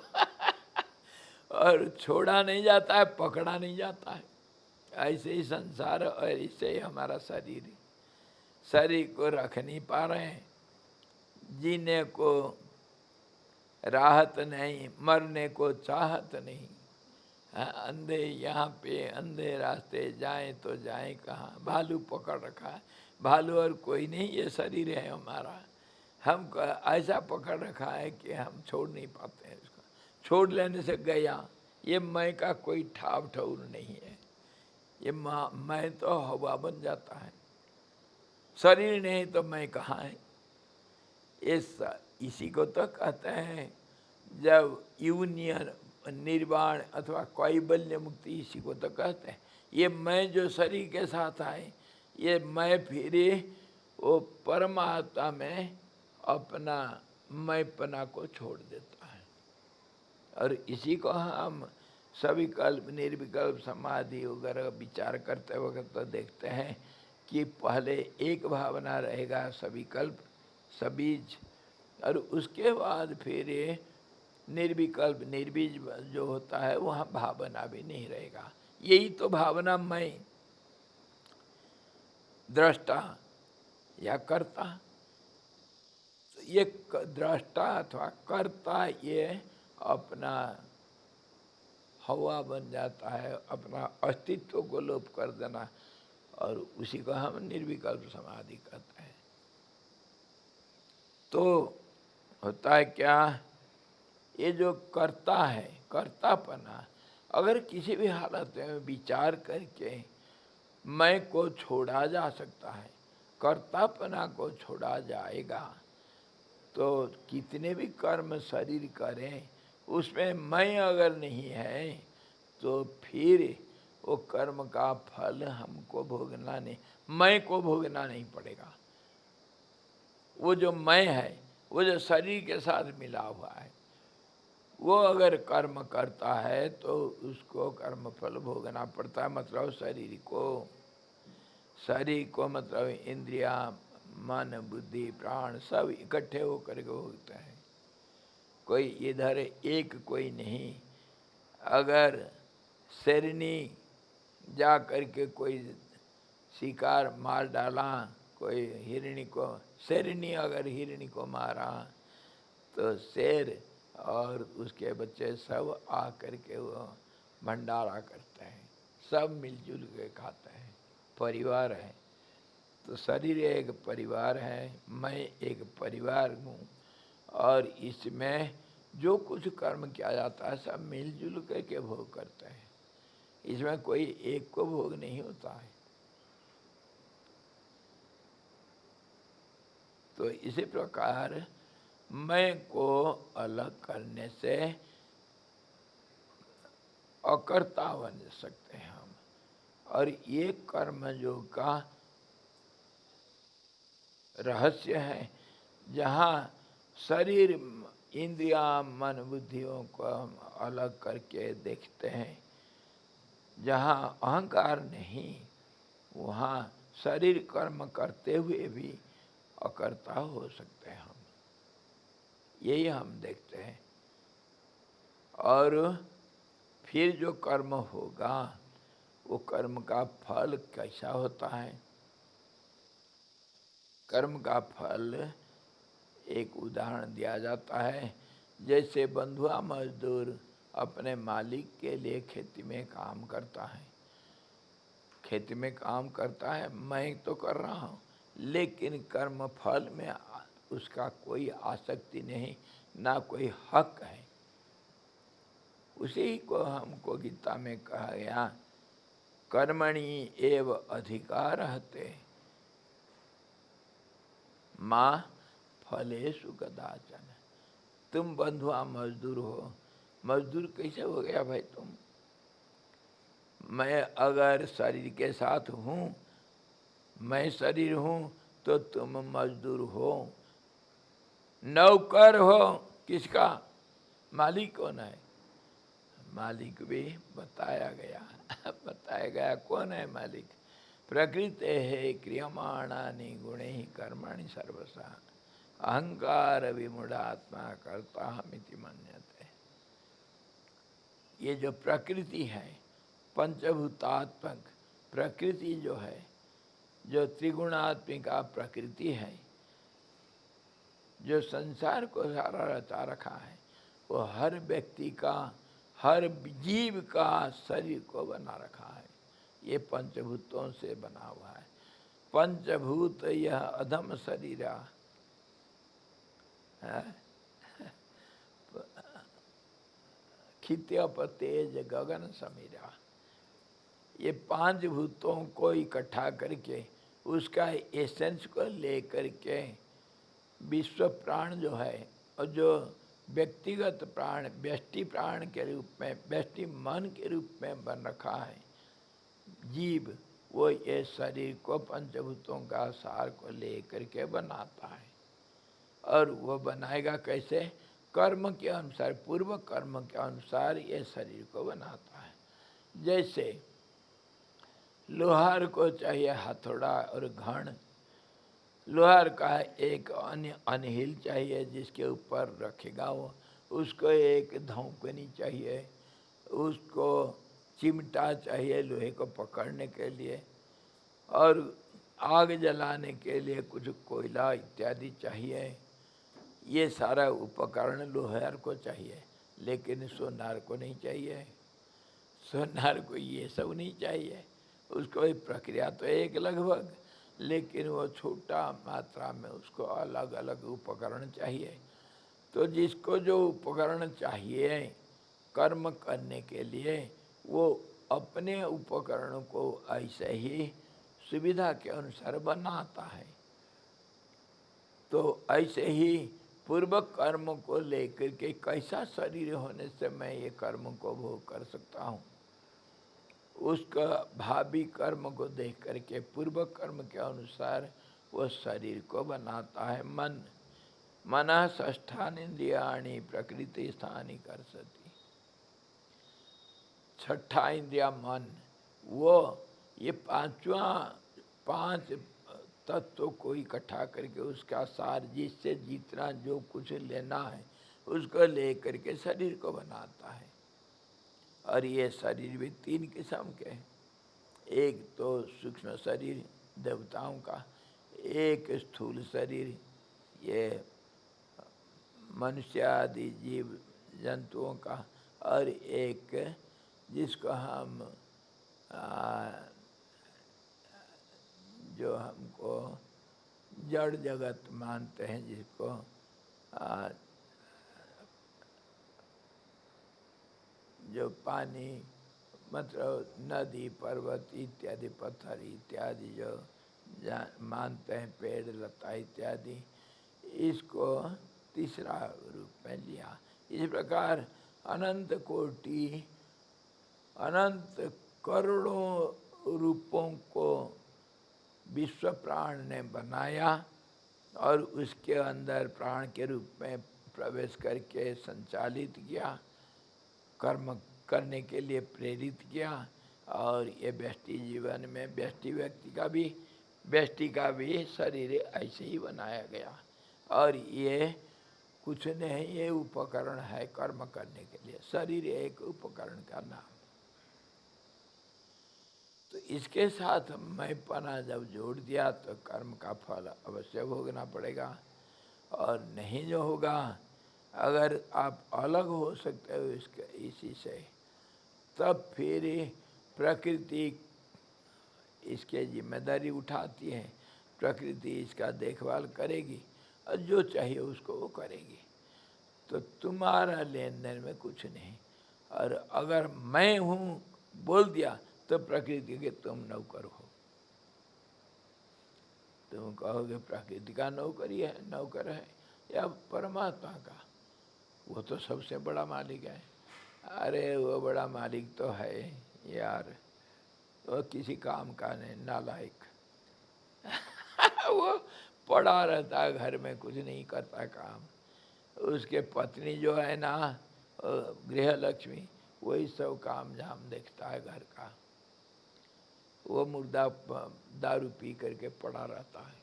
और छोड़ा नहीं जाता है, पकड़ा नहीं जाता है। ऐसे ही संसार और इससे ही हमारा शरीर को रख नहीं पा रहे हैं, जीने को राहत नहीं, मरने को चाहत नहीं। अंधे यहाँ पे अंधे रास्ते जाएं तो जाएं कहाँ, भालू पकड़ रखा है। भालू और कोई नहीं, ये शरीर है हमारा। हम ऐसा पकड़ रखा है कि हम छोड़ नहीं पाते हैं इसको। छोड़ लेने से गया, ये मैं का कोई ठाव ठौर नहीं है। ये मैं तो हवा बन जाता है, शरीर नहीं तो मैं कहाँ है। इसी को तो कहते हैं जब यूनियन निर्वाण अथवा कैवल्य मुक्ति, इसी को तो कहते हैं। ये मैं जो शरीर के साथ आए, ये मैं फिरे वो परमात्मा में अपना मैंपना को छोड़ देता है। और इसी को हम सविकल्प निर्विकल्प समाधि वगैरह विचार करते वक्त तो देखते हैं कि पहले एक भावना रहेगा सविकल्प सबीज, और उसके बाद फिर ये निर्विकल्प निर्बीज जो होता है वहाँ भावना भी नहीं रहेगा। यही तो भावना मैं दृष्टा या कर्ता, तो ये दृष्टा अथवा कर्ता ये अपना हवा बन जाता है, अपना अस्तित्व को लोप कर देना, और उसी को हम निर्विकल्प समाधि कहते हैं। तो होता है क्या, ये जो कर्ता है, कर्तापना, अगर किसी भी हालत में विचार करके मैं को छोड़ा जा सकता है, कर्तापना को छोड़ा जाएगा, तो कितने भी कर्म शरीर करें उसमें मैं अगर नहीं है तो फिर वो कर्म का फल हमको भोगना नहीं, मैं को भोगना नहीं पड़ेगा। वो जो मैं है वो जो शरीर के साथ मिला हुआ है, वो अगर कर्म करता है तो उसको कर्म फल भोगना पड़ता है। मतलब शरीर को मतलब इंद्रिया, मन, बुद्धि, प्राण सब इकट्ठे होकर के भोगते हैं। कोई इधर एक कोई नहीं। अगर शेरनी जा करके कोई शिकार मार डाला, कोई हिरणी को, शेरनी अगर हिरणी को मारा तो शेर और उसके बच्चे सब आ करके वो भंडारा करते हैं, सब मिलजुल के खाते हैं, परिवार है। तो शरीर एक परिवार है, मैं एक परिवार हूँ, और इसमें जो कुछ कर्म किया जाता है सब मिलजुल करके भोग करते हैं। इसमें कोई एक को भोग नहीं होता है। तो इसी प्रकार मैं को अलग करने से अकर्ता बन सकते हैं हम। और ये कर्मयोग का रहस्य है, जहाँ शरीर, इंद्रिया, मन, बुद्धियों को हम अलग करके देखते हैं। जहाँ अहंकार नहीं, वहाँ शरीर कर्म करते हुए भी अकर्ता हो सकते हैं हम। यही हम देखते हैं। और फिर जो कर्म होगा, वो कर्म का फल कैसा होता है? कर्म का फल एक उदाहरण दिया जाता है। जैसे बंधुआ मजदूर अपने मालिक के लिए खेती में काम करता है। खेती में काम करता है, मैं तो कर रहा हूँ, लेकिन कर्म फल में उसका कोई आसक्ति नहीं, ना कोई हक है। उसी को हमको गीता में कहा गया, कर्मणि एव अधिकारहते माँ फलेषु कदाचन। तुम बंधुआ मजदूर हो। मजदूर कैसे हो गया भाई तुम? मैं अगर शरीर के साथ हूँ, मैं शरीर हूँ, तो तुम मजदूर हो, नौकर हो। किसका? मालिक कौन है? मालिक भी बताया गया बताया गया कौन है मालिक? प्रकृते है क्रियमाणानि गुणैः कर्माणि सर्वशः अहंकार विमूढ़ात्मा कर्ता हमिति मन्यते। ये जो प्रकृति है, पंचभूतात्मक प्रकृति जो है, जो त्रिगुणात्मिका प्रकृति है, जो संसार को सारा रचा रखा है, वो हर व्यक्ति का, हर जीव का शरीर को बना रखा है। ये पंचभूतों से बना हुआ है। पंचभूत यह अधम शरीरा, खित्यप तेज गगन समीरा। ये पांच भूतों को इकट्ठा करके, उसका एसेंस को ले करके विश्व प्राण जो है, और जो व्यक्तिगत प्राण, व्यष्टि प्राण के रूप में, व्यष्टि मन के रूप में बन रखा है जीव, वो ये शरीर को पंचभूतों का सार को ले करके बनाता है। और वो बनाएगा कैसे? कर्म के अनुसार, पूर्व कर्म के अनुसार ये शरीर को बनाता है। जैसे लोहार को चाहिए हथौड़ा और घण, लोहार का एक अनहिल चाहिए जिसके ऊपर रखेगा वो, उसको एक धौंकनी चाहिए, उसको चिमटा चाहिए लोहे को पकड़ने के लिए, और आग जलाने के लिए कुछ कोयला इत्यादि चाहिए। ये सारा उपकरण लोहार को चाहिए, लेकिन सोनार को नहीं चाहिए। सोनार को ये सब नहीं चाहिए। उसको भी प्रक्रिया तो एक लगभग, लेकिन वो छोटा मात्रा में उसको अलग अलग उपकरण चाहिए। तो जिसको जो उपकरण चाहिए कर्म करने के लिए, वो अपने उपकरण को ऐसे ही सुविधा के अनुसार बनाता है। तो ऐसे ही पूर्व कर्म को लेकर के कैसा शरीर होने से मैं ये कर्म को भोग कर सकता हूँ, उसका भावी कर्म को देख करके पूर्व कर्म के अनुसार वो शरीर को बनाता है। मन, मनः षष्ठानींद्रियाणि प्रकृति स्थानी कर्षति। छठा इंद्रिया मन, वो ये पांच तत्वों को इकट्ठा करके उसका सार, जिससे जितना जो कुछ लेना है उसको ले करके शरीर को बनाता है। और ये शरीर भी तीन किस्म के हैं। एक तो सूक्ष्म शरीर देवताओं का, एक स्थूल शरीर ये मनुष्य आदि जीव जंतुओं का, और एक जिसको हम जो हमको जड़ जगत मानते हैं, जिसको जो पानी मतलब नदी पर्वत इत्यादि, पत्थर इत्यादि जो मानते हैं, पेड़ लता इत्यादि, इसको तीसरा रूप में लिया। इस प्रकार अनंत कोटि, अनंत करोड़ों रूपों को विश्व प्राण ने बनाया और उसके अंदर प्राण के रूप में प्रवेश करके संचालित किया, कर्म करने के लिए प्रेरित किया। और ये व्यष्टि जीवन में व्यष्टि व्यक्ति का भी, व्यष्टि का भी शरीर ऐसे ही बनाया गया। और ये कुछ नहीं, ये उपकरण है कर्म करने के लिए। शरीर एक उपकरण का नाम। तो इसके साथ मैंपना जब जोड़ दिया तो कर्म का फल अवश्य भोगना पड़ेगा। और नहीं जो होगा, अगर आप अलग हो सकते हो इसके इसी से, तब फिर प्रकृति इसके जिम्मेदारी उठाती है। प्रकृति इसका देखभाल करेगी और जो चाहिए उसको वो करेगी। तो तुम्हारा लेन देन में कुछ नहीं। और अगर मैं हूँ बोल दिया तो प्रकृति के तुम नौकर हो। तुम कहोगे प्रकृति का नौकरी है, नौकर है या परमात्मा का? वो तो सबसे बड़ा मालिक है। अरे वो बड़ा मालिक तो है यार, वो किसी काम का नहीं, नालायक। वो पड़ा रहता घर में, कुछ नहीं करता काम। उसके पत्नी जो है ना, गृह लक्ष्मी, वही सब काम झाम देखता है घर का। वो मुर्दा दारू पी करके पड़ा रहता है,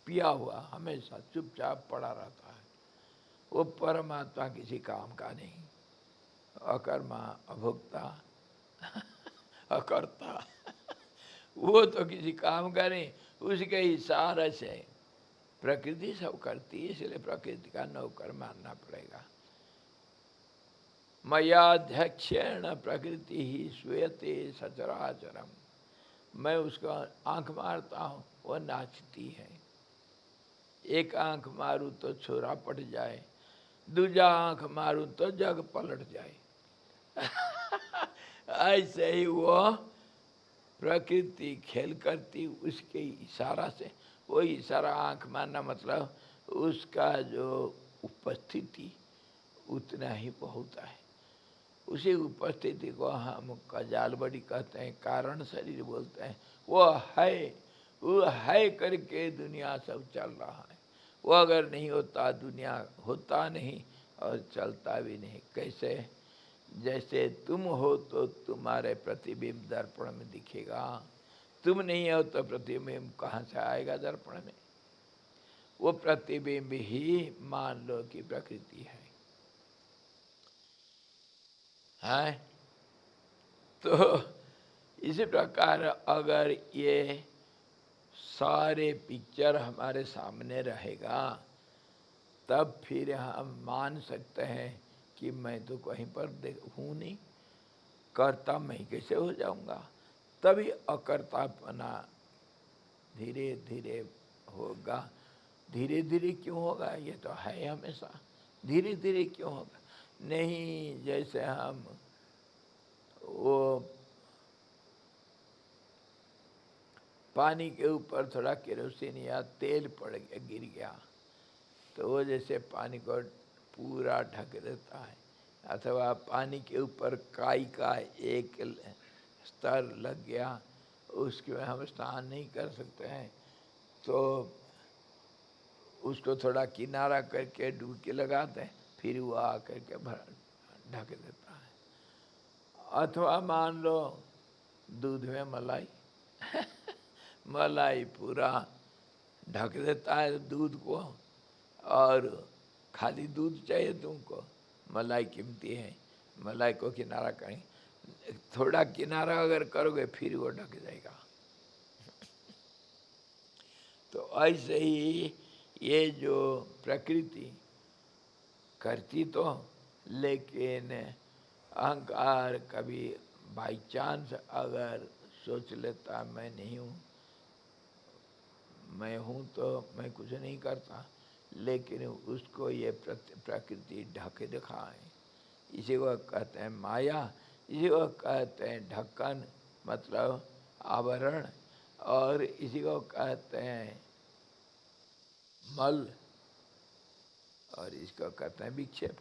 पिया हुआ हमेशा चुपचाप पड़ा रहता है। वो परमात्मा किसी काम का नहीं, अकर्मा, अभोक्ता, अकर्ता। वो तो किसी काम का नहीं, उसके इशारे से प्रकृति सब करती है। इसलिए प्रकृति का नौकर मानना पड़ेगा। मयाध्यक्षेण प्रकृति ही श्वेते सचराचरम। मैं उसका आंख मारता हूँ, वो नाचती है। एक आंख मारूँ तो छोरा पट जाए, दूजा आंख मारूँ तो जग पलट जाए। ऐसे ही वो प्रकृति खेल करती, उसके इशारा से। वो इशारा आंख मारना मतलब उसका जो उपस्थिति उतना ही बहुत है। उसी उपस्थिति को हम कजालबड़ी कहते हैं, कारण शरीर बोलते हैं। वो है करके दुनिया सब चल रहा है। वो अगर नहीं होता दुनिया होता नहीं और चलता भी नहीं। कैसे? जैसे तुम हो तो तुम्हारे प्रतिबिंब दर्पण में दिखेगा, तुम नहीं हो तो प्रतिबिंब कहाँ से आएगा दर्पण में? वो प्रतिबिंब ही मान लो कि प्रकृति है। तो इसी प्रकार अगर ये सारे पिक्चर हमारे सामने रहेगा, तब फिर हम मान सकते हैं कि मैं तो कहीं पर हूँ नहीं, कर्ता मैं कैसे हो जाऊँगा? तभी अकर्तापना धीरे धीरे होगा। धीरे धीरे क्यों होगा? ये तो है हमेशा। धीरे धीरे क्यों होगा? नहीं, जैसे हम वो पानी के ऊपर थोड़ा केरोसिन या तेल पड़ गया, गिर गया, तो वो जैसे पानी को पूरा ढक देता है। अथवा पानी के ऊपर काई का एक स्तर लग गया, उसके में हम स्नान नहीं कर सकते हैं, तो उसको थोड़ा किनारा करके डुबकी लगाते हैं, फिर वो आकर के ढक देता है। अथवा मान लो दूध में मलाई मलाई पूरा ढक देता है दूध को, और खाली दूध चाहिए तुमको, मलाई कीमती है, मलाई को किनारा करें, थोड़ा किनारा अगर करोगे फिर वो ढक जाएगा। तो ऐसे ही ये जो प्रकृति करती तो, लेकिन अहंकार कभी बाई चांस अगर सोच लेता मैं नहीं हूँ, मैं हूँ तो मैं कुछ नहीं करता, लेकिन उसको ये प्रकृति ढक दिखाए, इसी को कहते हैं माया, इसी को कहते हैं ढक्कन मतलब आवरण, और इसी को कहते हैं मल, और इसको कहते हैं विक्षेप।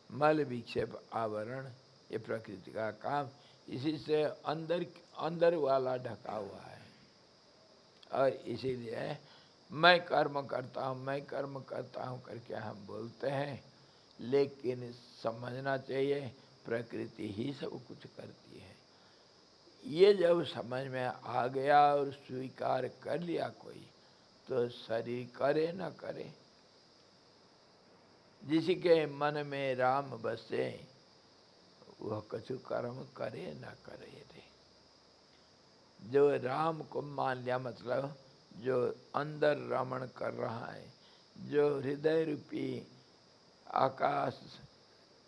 मल विक्षेप आवरण ये प्रकृति का काम, इसी से अंदर वाला ढका हुआ है। और इसीलिए मैं कर्म करता हूँ, मैं कर्म करता हूँ करके हम बोलते हैं, लेकिन समझना चाहिए प्रकृति ही सब कुछ करती है। ये जब समझ में आ गया और स्वीकार कर लिया कोई, तो शरीर करे न करे, जिसके मन में राम बसे वह कछु कर्म करे न करे रे। जो राम को मान लिया, मतलब जो अंदर रमण कर रहा है, जो हृदय रूपी आकाश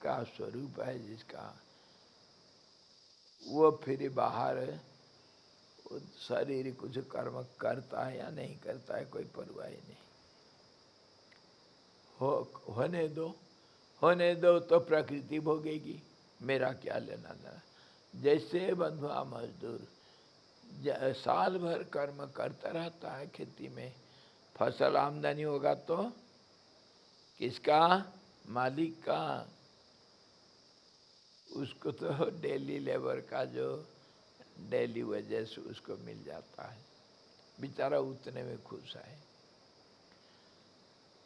का स्वरूप है जिसका, वो फिर बाहर शरीर कुछ कर्म करता है या नहीं करता है कोई परवाह नहीं। होने दो तो प्रकृति भोगेगी, मेरा क्या लेना देना। जैसे बंधुआ मजदूर साल भर कर्म करता रहता है खेती में, फसल आमदनी होगा तो किसका, मालिक का, उसको तो डेली लेबर का जो डेली वजह से उसको मिल जाता है, बेचारा उतने में खुश है।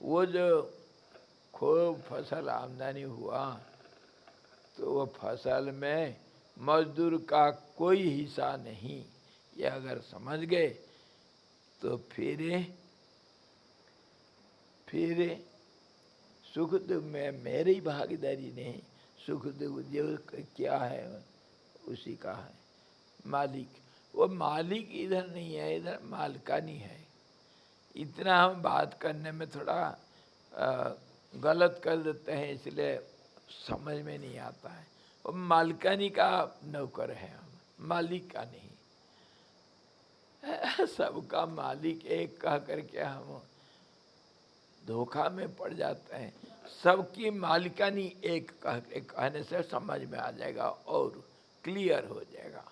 वो जो खूब फसल आमदनी हुआ तो वो फसल में मजदूर का कोई हिस्सा नहीं, ये अगर समझ गए तो फिर सुख दुख में मेरी भागीदारी नहीं, सुख दुख जो क्या है उसी का है मालिक। वो मालिक इधर नहीं है, इधर मालिकानी है। इतना हम बात करने में थोड़ा गलत कर देते हैं, इसलिए समझ में नहीं आता है। वो मालिकानी का नौकर है हम, मालिक का नहीं। सबका मालिक एक कह करके हम धोखा में पड़ जाते हैं। सबकी मालिकानी एक कहने से समझ में आ जाएगा और क्लियर हो जाएगा।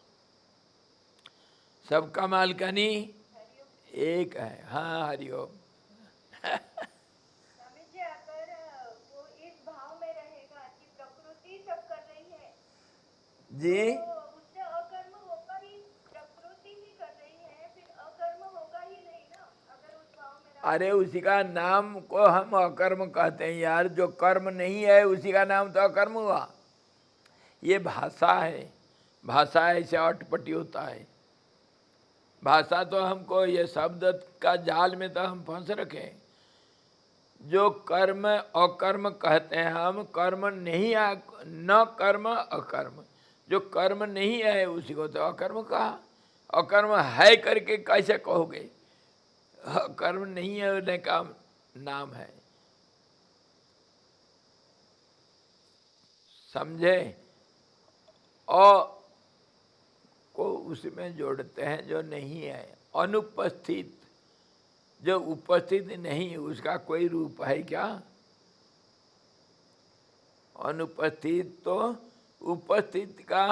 सबका मालिकानी एक है। हाँ हरिओम। स्वामी जी, अगर वो इस भाव में रहेगा कि प्रकृति सब कर रही है जी तो उससे अकर्म होगा ही, प्रकृति ही कर रही है, फिर अकर्म होगा ही नहीं ना, अगर उस भाव में रहा। अरे उसी का नाम को हम अकर्म कहते हैं यार, जो कर्म नहीं है उसी का नाम तो अकर्म हुआ। ये भाषा है, भाषा ऐसे अटपटी होता है। भाषा तो हमको ये शब्द का जाल में तो हम फंस रखे। जो कर्म अकर्म कहते हैं हम, कर्म नहीं है, न कर्म अकर्म, जो कर्म नहीं है उसी को तो अकर्म कहा। अकर्म है करके कैसे कहोगे, कर्म नहीं है होने का नाम है, समझे। और को उसमें जोड़ते हैं जो नहीं है। अनुपस्थित, जो उपस्थित नहीं उसका कोई रूप है क्या। अनुपस्थित तो उपस्थित का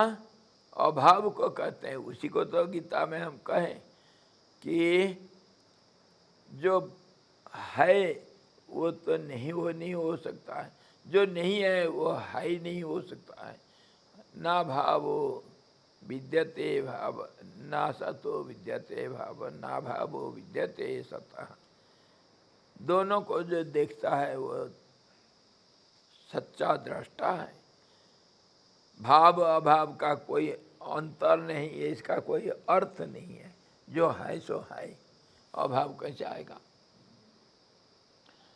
अभाव को कहते हैं। उसी को तो गीता में हम कहें कि जो है वो तो नहीं, वो नहीं हो सकता है, जो नहीं है वो है ही नहीं हो सकता है। ना भावो विद्यते भाव ना सतो विद्यते भाव ना भावो विद्यते सतः। दोनों को जो देखता है वो सच्चा दृष्टा है। भाव अभाव का कोई अंतर नहीं है, इसका कोई अर्थ नहीं है। जो है सो है, अभाव कैसे आएगा?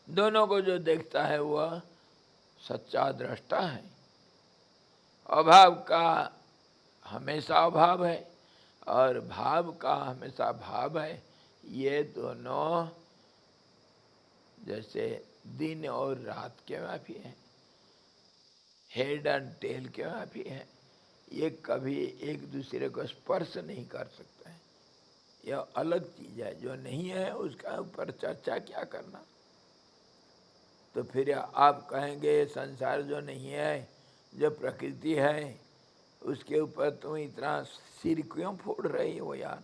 दोनों को जो देखता है वह सच्चा दृष्टा है। अभाव का हमेशा अभाव है और भाव का हमेशा भाव है। ये दोनों जैसे दिन और रात के माफी है, हेड एंड टेल के माफी है। ये कभी एक दूसरे को स्पर्श नहीं कर सकते हैं। यह अलग चीज है। जो नहीं है उसका ऊपर चर्चा क्या करना। तो फिर आप कहेंगे संसार जो नहीं है, जो प्रकृति है, उसके ऊपर तुम इतना सिर क्यों फोड़ रही हो यार?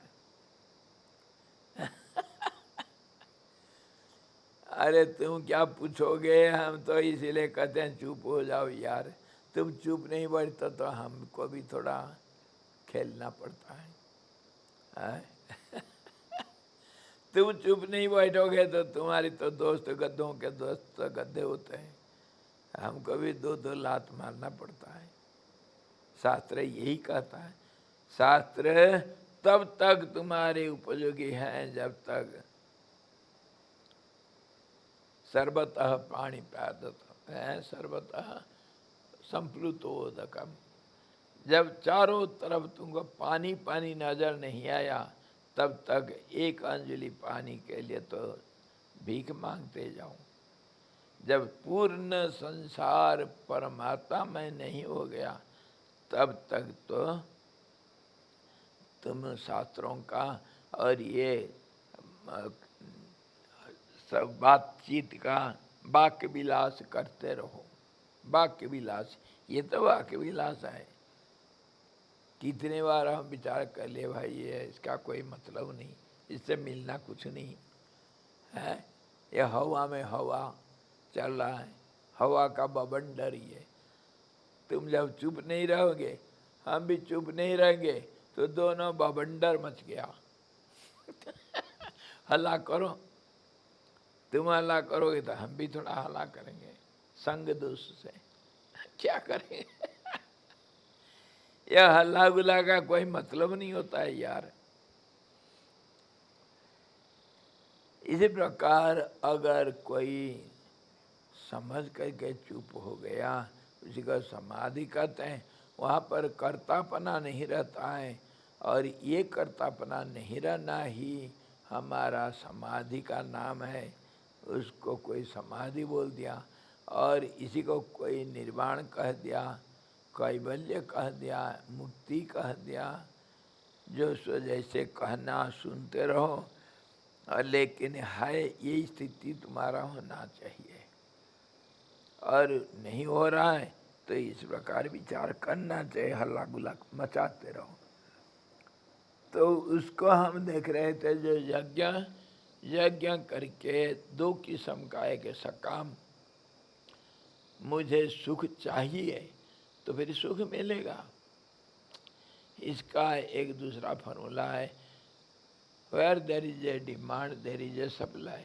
अरे तुम क्या पूछोगे, हम तो इसीलिए कहते हैं चुप हो जाओ यार। तुम चुप नहीं बैठते तो हमको भी थोड़ा खेलना पड़ता है। तुम चुप नहीं बैठोगे तो तुम्हारी तो दोस्त गद्धों के दोस्त तो गद्धे होते हैं। हमको भी दो दो लात मारना पड़ता है। शास्त्र यही कहता है। शास्त्र तब तक तुम्हारे उपयोगी है जब तक सर्वतः पाणी पादत है, सर्वतः संप्लुतोदकम। जब चारों तरफ तुमको पानी पानी नजर नहीं आया तब तक एक अंजलि पानी के लिए तो भीख मांगते जाओ। जब पूर्ण संसार परमात्मा में नहीं हो गया तब तक तो तुम शास्त्रों का और ये सब बातचीत का वाक्य विलास करते रहो। वाक्य विलास, ये तो वाक्य विलास है। कितने बार हम विचार कर ले भाई ये इसका कोई मतलब नहीं, इससे मिलना कुछ नहीं है। ये हवा में हवा चल रहा है, हवा का बवंडर ये। तुम जब चुप नहीं रहोगे, हम भी चुप नहीं रहेंगे तो दोनों बवंडर मच गया। हल्ला करो, तुम हल्ला करोगे तो हम भी थोड़ा हल्ला करेंगे। संग दोष से क्या करेंगे? यह हल्ला गुल्ला का कोई मतलब नहीं होता है यार। इसी प्रकार अगर कोई समझ करके चुप हो गया, उसी का समाधि कहते हैं। वहाँ पर कर्तापना नहीं रहता है और ये कर्तापना नहीं रहना ही हमारा समाधि का नाम है। उसको कोई समाधि बोल दिया और इसी को कोई निर्वाण कह दिया, कैवल्य कह दिया, मुक्ति कह दिया। जो सो जैसे कहना सुनते रहो, और लेकिन है ये स्थिति तुम्हारा होना चाहिए। और नहीं हो रहा है तो इस प्रकार विचार करना चाहिए। हल्ला गुल्ला मचाते रहो। तो उसको हम देख रहे थे जो यज्ञ करके दो किस्म का एक सकाम, मुझे सुख चाहिए तो फिर सुख मिलेगा। इसका एक दूसरा फॉर्मूला है, where there is a demand there is a supply,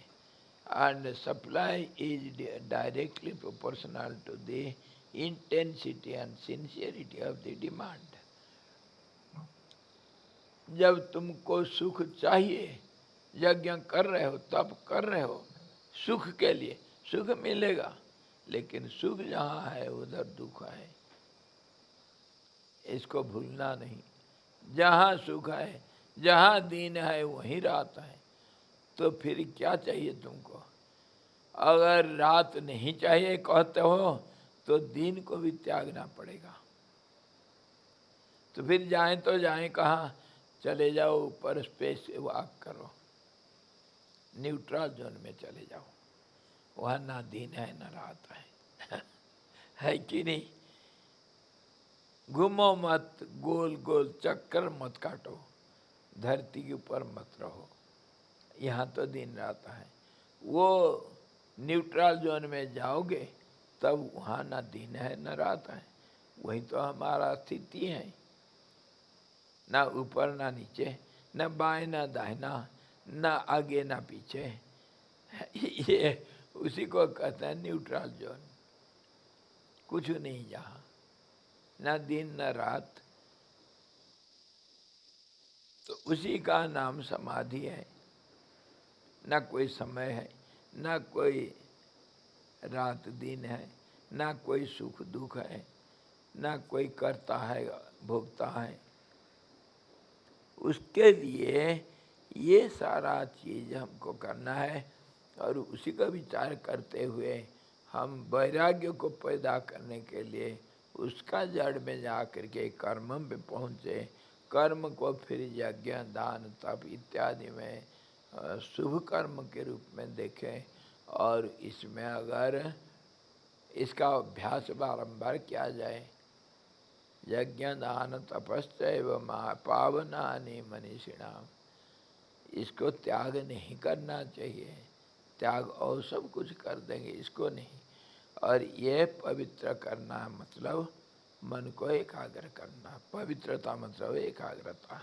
and supply is directly proportional to the intensity and sincerity of the demand. जब तुमको सुख चाहिए, यज्ञ कर रहे हो, तब कर रहे हो सुख के लिए, सुख मिलेगा। लेकिन सुख जहाँ है उधर दुख है, इसको भूलना नहीं। जहाँ सुख है, जहाँ दीन है वहीं रात है। तो फिर क्या चाहिए तुमको? अगर रात नहीं चाहिए कहते हो तो दिन को भी त्यागना पड़ेगा। तो फिर जाएं तो जाएं कहाँ? चले जाओ ऊपर स्पेस वॉक करो, न्यूट्रल जोन में चले जाओ। वहाँ ना दिन है ना रात है। है कि नहीं? घूमो मत, गोल गोल चक्कर मत काटो, धरती के ऊपर मत रहो। यहाँ तो दिन रात है। वो न्यूट्रल जोन में जाओगे तब वहाँ ना दिन है ना रात है। वही तो हमारा स्थिति है। ना ऊपर ना नीचे, न बाएं ना दाहिना, ना आगे ना पीछे। ये उसी को कहते हैं न्यूट्रल जोन। कुछ नहीं यहाँ, ना दिन न रात। तो उसी का नाम समाधि है। ना कोई समय है, ना कोई रात दिन है, ना कोई सुख दुख है, ना कोई करता है भोगता है। उसके लिए ये सारा चीज हमको करना है, और उसी का विचार करते हुए हम वैराग्य को पैदा करने के लिए उसका जड़ में जा कर के कर्म में पहुँचे। कर्म को फिर यज्ञ दान तप इत्यादि में शुभ कर्म के रूप में देखें, और इसमें अगर इसका अभ्यास बारंबार किया जाए, यज्ञ दान तपस्यैव पावनानि मनीषिणाम, इसको त्याग नहीं करना चाहिए। त्याग और सब कुछ कर देंगे, इसको नहीं। और ये पवित्र करना मतलब मन को एकाग्र करना। पवित्रता मतलब एकाग्रता।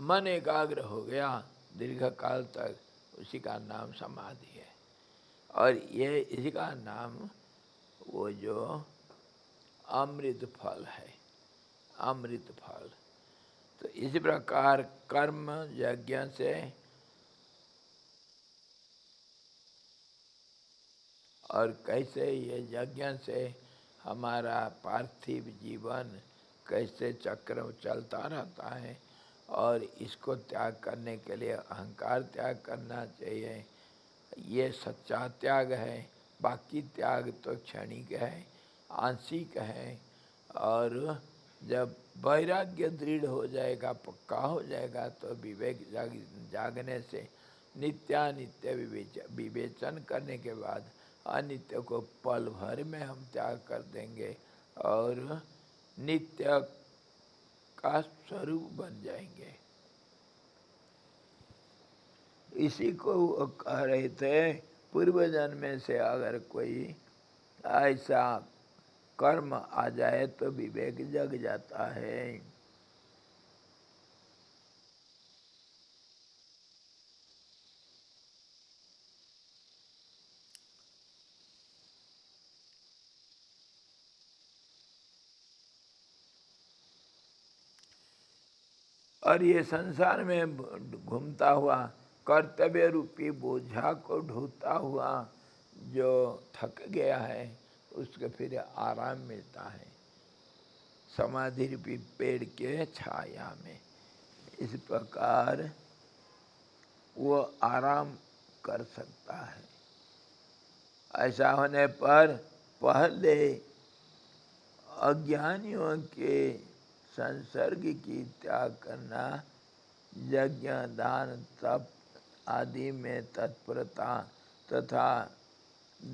मन एकाग्र हो गया दीर्घ काल तक, उसी का नाम समाधि है। और ये इसी का नाम वो जो अमृत फल है, अमृत फल। तो इसी प्रकार कर्म यज्ञ से और कैसे ये यज्ञ से हमारा पार्थिव जीवन कैसे चक्र चलता रहता है, और इसको त्याग करने के लिए अहंकार त्याग करना चाहिए। ये सच्चा त्याग है। बाकी त्याग तो क्षणिक है, आंशिक है। और जब वैराग्य दृढ़ हो जाएगा, पक्का हो जाएगा, तो विवेक जागने से नित्यानित्य विवेचन करने के बाद अनित्य को पल भर में हम त्याग कर देंगे और नित्य का स्वरूप बन जाएंगे। इसी को वो कह रहे थे, पूर्व जन्म से अगर कोई ऐसा कर्म आ जाए तो विवेक जग जाता है। और ये संसार में घूमता हुआ कर्तव्य रूपी बोझा को ढोता हुआ जो थक गया है, उसको फिर आराम मिलता है समाधि रूपी पेड़ के छाया में। इस प्रकार वो आराम कर सकता है। ऐसा होने पर पहले अज्ञानियों के संसर्ग की त्याग करना, यज्ञ दान तप आदि में तत्परता तथा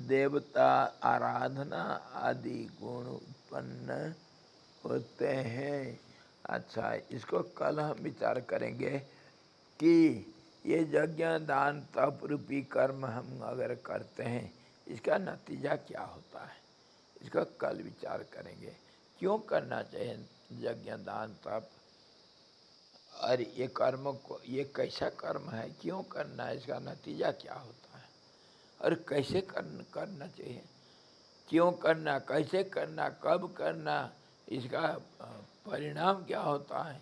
देवता आराधना आदि गुण उत्पन्न होते हैं। अच्छा, इसको कल हम विचार करेंगे कि ये यज्ञ दान तप रूपी कर्म हम अगर करते हैं, इसका नतीजा क्या होता है, इसका कल विचार करेंगे। क्यों करना चाहिए यज्ञ दान तप, और ये कर्म को, ये कैसा कर्म है, क्यों करना है, इसका नतीजा क्या होता है, और कैसे करना चाहिए, क्यों करना, कैसे करना, कब करना, इसका परिणाम क्या होता है,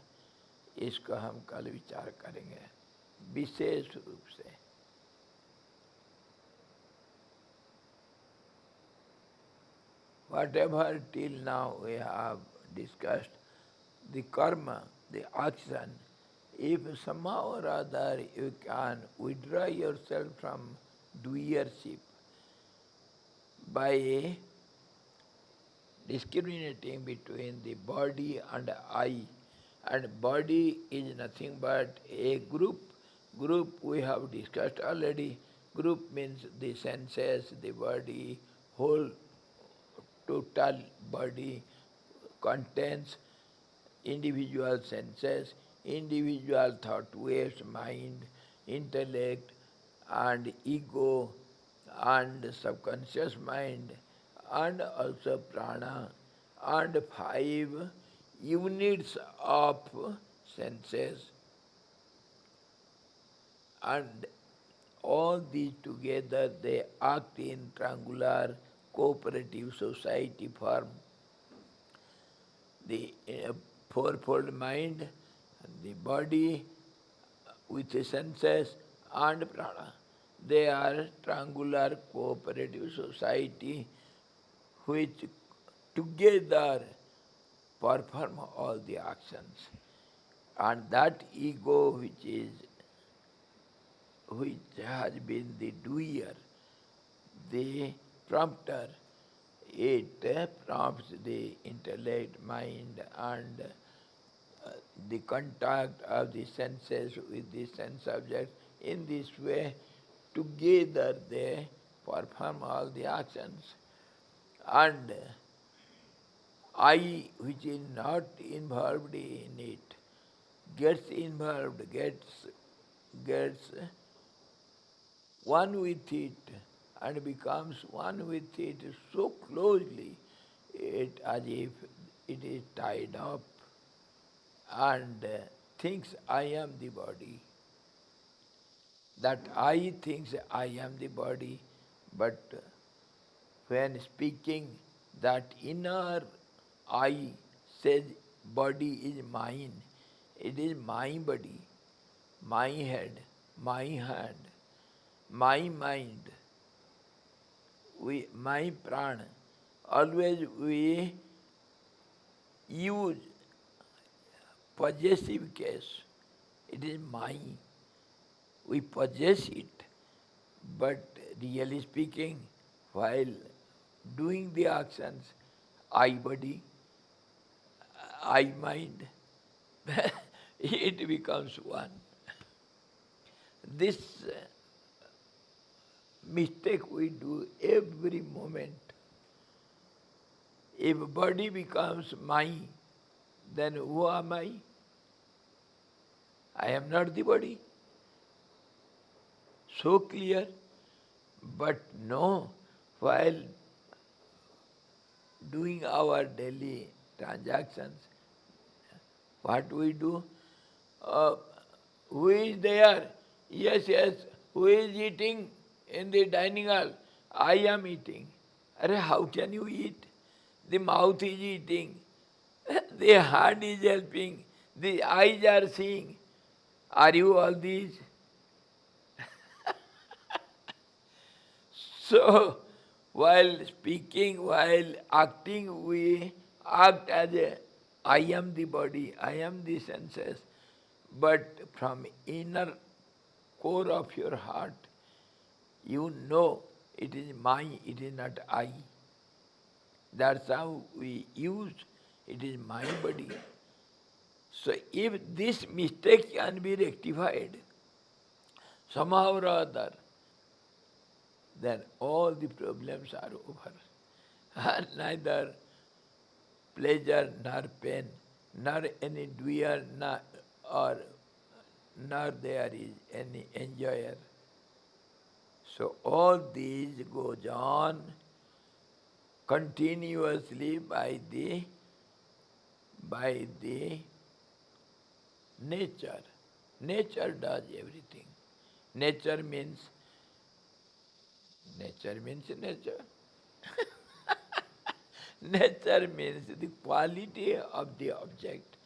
इसको हम कल विचार करेंगे विशेष रूप से। Whatever till now we have discussed, the karma, the action, if somehow or other you can withdraw yourself from doership by discriminating between the body and I, and body is nothing but a group. Group we have discussed already. Group means the senses, the body, whole total body contains individual senses, individual thought waves, mind, intellect, and ego, and subconscious mind, and also prana, and 5 units of senses, and all these together they act in triangular cooperative society form. The fourfold mind, the body with the senses and prana. They are triangular cooperative society which together perform all the actions. And that ego which has been the doer, the prompter, it prompts the intellect, mind, and the contact of the senses with the sense objects. In this way, together they perform all the actions. And I, which is not involved in it, gets involved, gets one with it, and becomes one with it so closely, it as if it is tied up, and thinks I am the body. That I thinks I am the body, but when speaking, that inner I says body is mine. It is my body, my head, my hand, my mind, my prana. Always we use possessive case. It is mine. We possess it. But really speaking, while doing the actions, I body, I mind, it becomes one. This mistake we do every moment. If body becomes mine, then who am I? I am not the body. So clear. But no, while doing our daily transactions, what we do? Who is there? Yes, yes. Who is eating in the dining hall? I am eating. Arre, how can you eat? The mouth is eating. The hand is helping. The eyes are seeing. Are you all these? So, while speaking, while acting, we act as a I am the body, I am the senses. But from inner core of your heart, you know it is mine, it is not I. That's how we use it is my body. So if this mistake can be rectified somehow or other, then all the problems are over. Neither pleasure nor pain, nor any doer, nor there is any enjoyer. So all these goes on continuously by the nature. Nature does everything. Nature means nature. Nature means the quality of the object.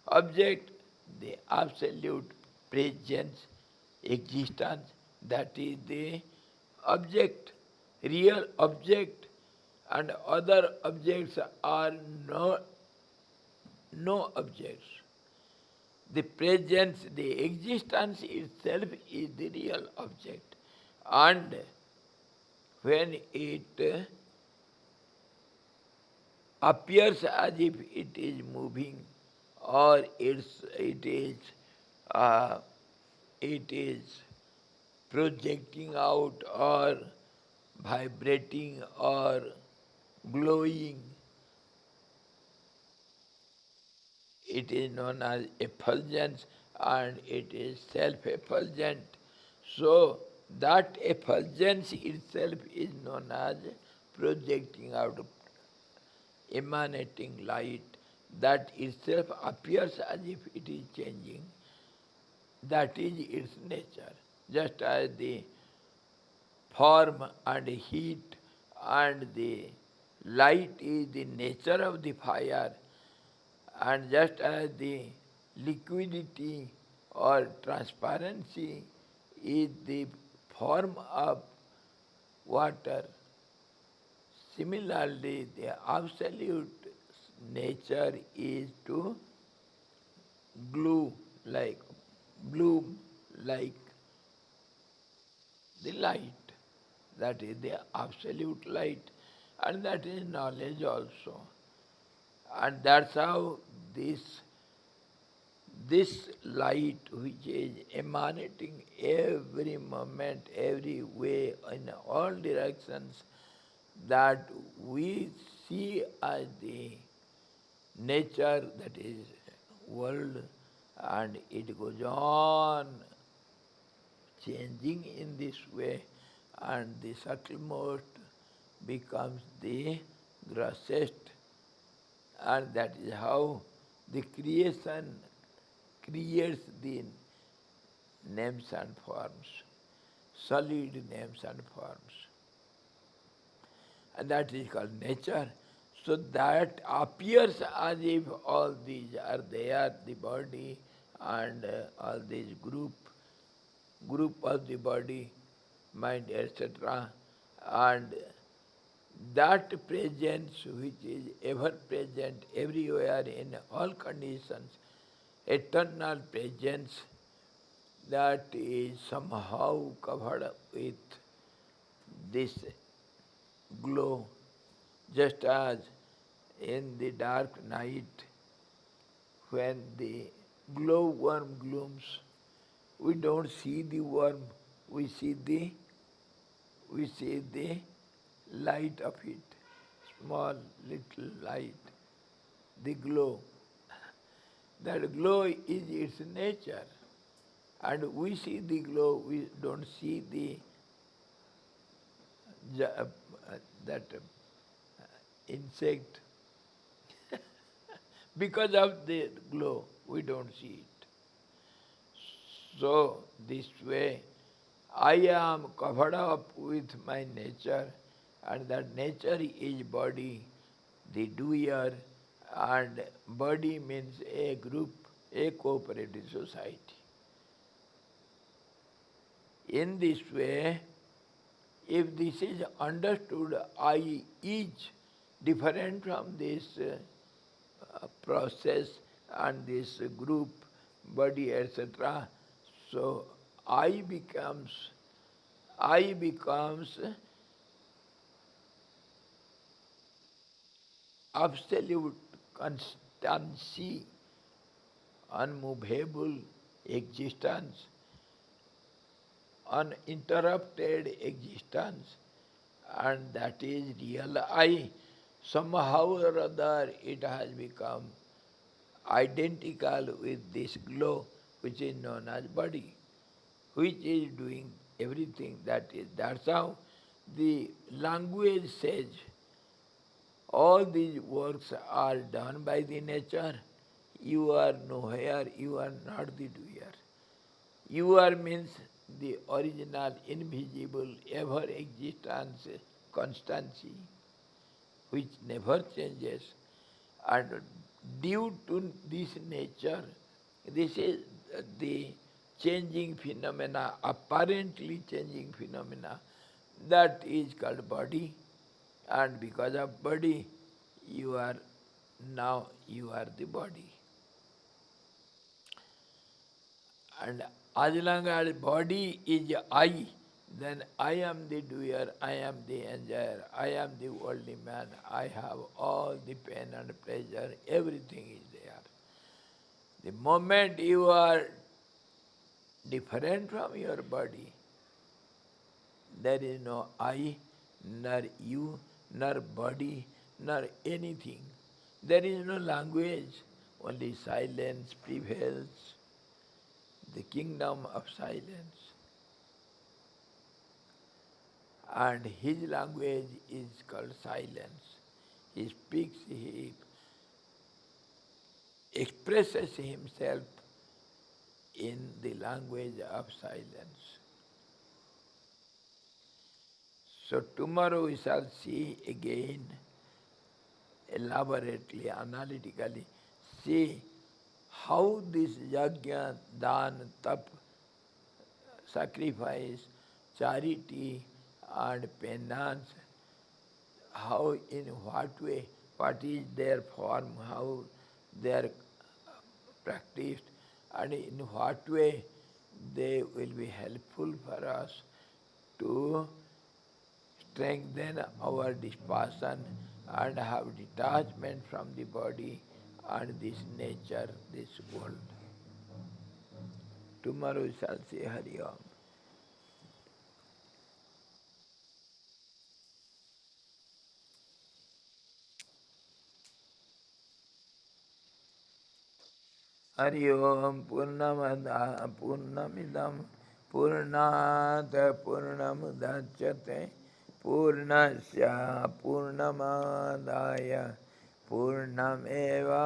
Object, the absolute presence, existence, that is the object, real object, and other objects are no objects. The presence, the existence itself is the real object. And when it appears as if it is moving, or uh, it is projecting out, or vibrating, or glowing, it is known as effulgence, and it is self-effulgent. So that effulgence itself is known as projecting out, emanating light. that itself appears as if it is changing, that is its nature. Just as the form and heat and the light is the nature of the fire, and just as the liquidity or transparency is the form of water, similarly the absolute nature is to glue like, bloom like the light. That is the absolute light, and that is knowledge also. And that's how this light which is emanating every moment, every way, in all directions, that we see as the nature, that is world, and it goes on changing in this way, and the subtlemost becomes the grossest, and that is how the creation creates the names and forms, solid names and forms. And that is called nature. So that appears as if all these are there, the body and all these group of the body, mind, etc. And that presence which is ever present everywhere in all conditions, eternal presence, that is somehow covered up with this glow, just as in the dark night when the glowworm glooms, we don't see the worm, we see the light of it, small little light, the glow. That glow is its nature, and we see the glow, we don't see the that insect. Because of the glow, we don't see it. So this way, I am covered up with my nature, and that nature is body, the doer, and body means a group, a cooperative society. In this way, if this is understood, I is different from this process and this group, body, etc. So I becomes absolute constancy, unmovable existence, uninterrupted existence, and that is real I. Somehow or other it has become identical with this glow which is known as body, which is doing everything. That's how the language says all these works are done by the nature. You are nowhere, you are not the doer. You are means the original, invisible, ever existence, constancy, which never changes. And due to this nature, this is the changing phenomena, apparently changing phenomena, that is called body. And because of body, you are the body. And as long as body is I, then I am the doer, I am the enjoyer, I am the worldly man, I have all the pain and pleasure, everything is there. The moment you are different from your body, there is no I, nor you, nor body, nor anything. There is no language, only silence prevails, the kingdom of silence. And his language is called silence. He speaks, he expresses himself in the language of silence. So tomorrow we shall see again elaborately, analytically, see how this yajna, dan, tap, sacrifice, charity and penance, how, in what way, what is their form, how they are practiced, and in what way they will be helpful for us to strengthen our dispassion and have detachment from the body and this nature, this world. Tomorrow we shall see Hari Om. Hari Om Purnamidam Purnata Purnamudachyate Purnasya Purnamadaya Purnameva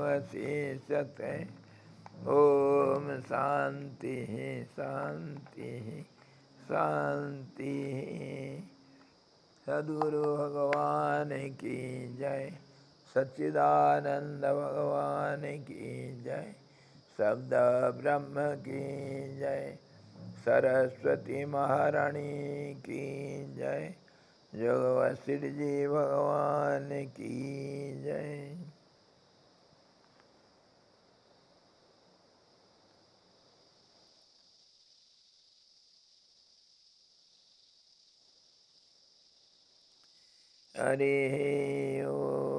Vasishyate Om Santi Santi Santi Sadguru Bhagavan ki jai, Satchidananda Bhagavan ki jai, Sabda Brahma ki jai, Saraswati Maharani ki jai, Jagavasirji Bhagavan ki jai. Hare Om.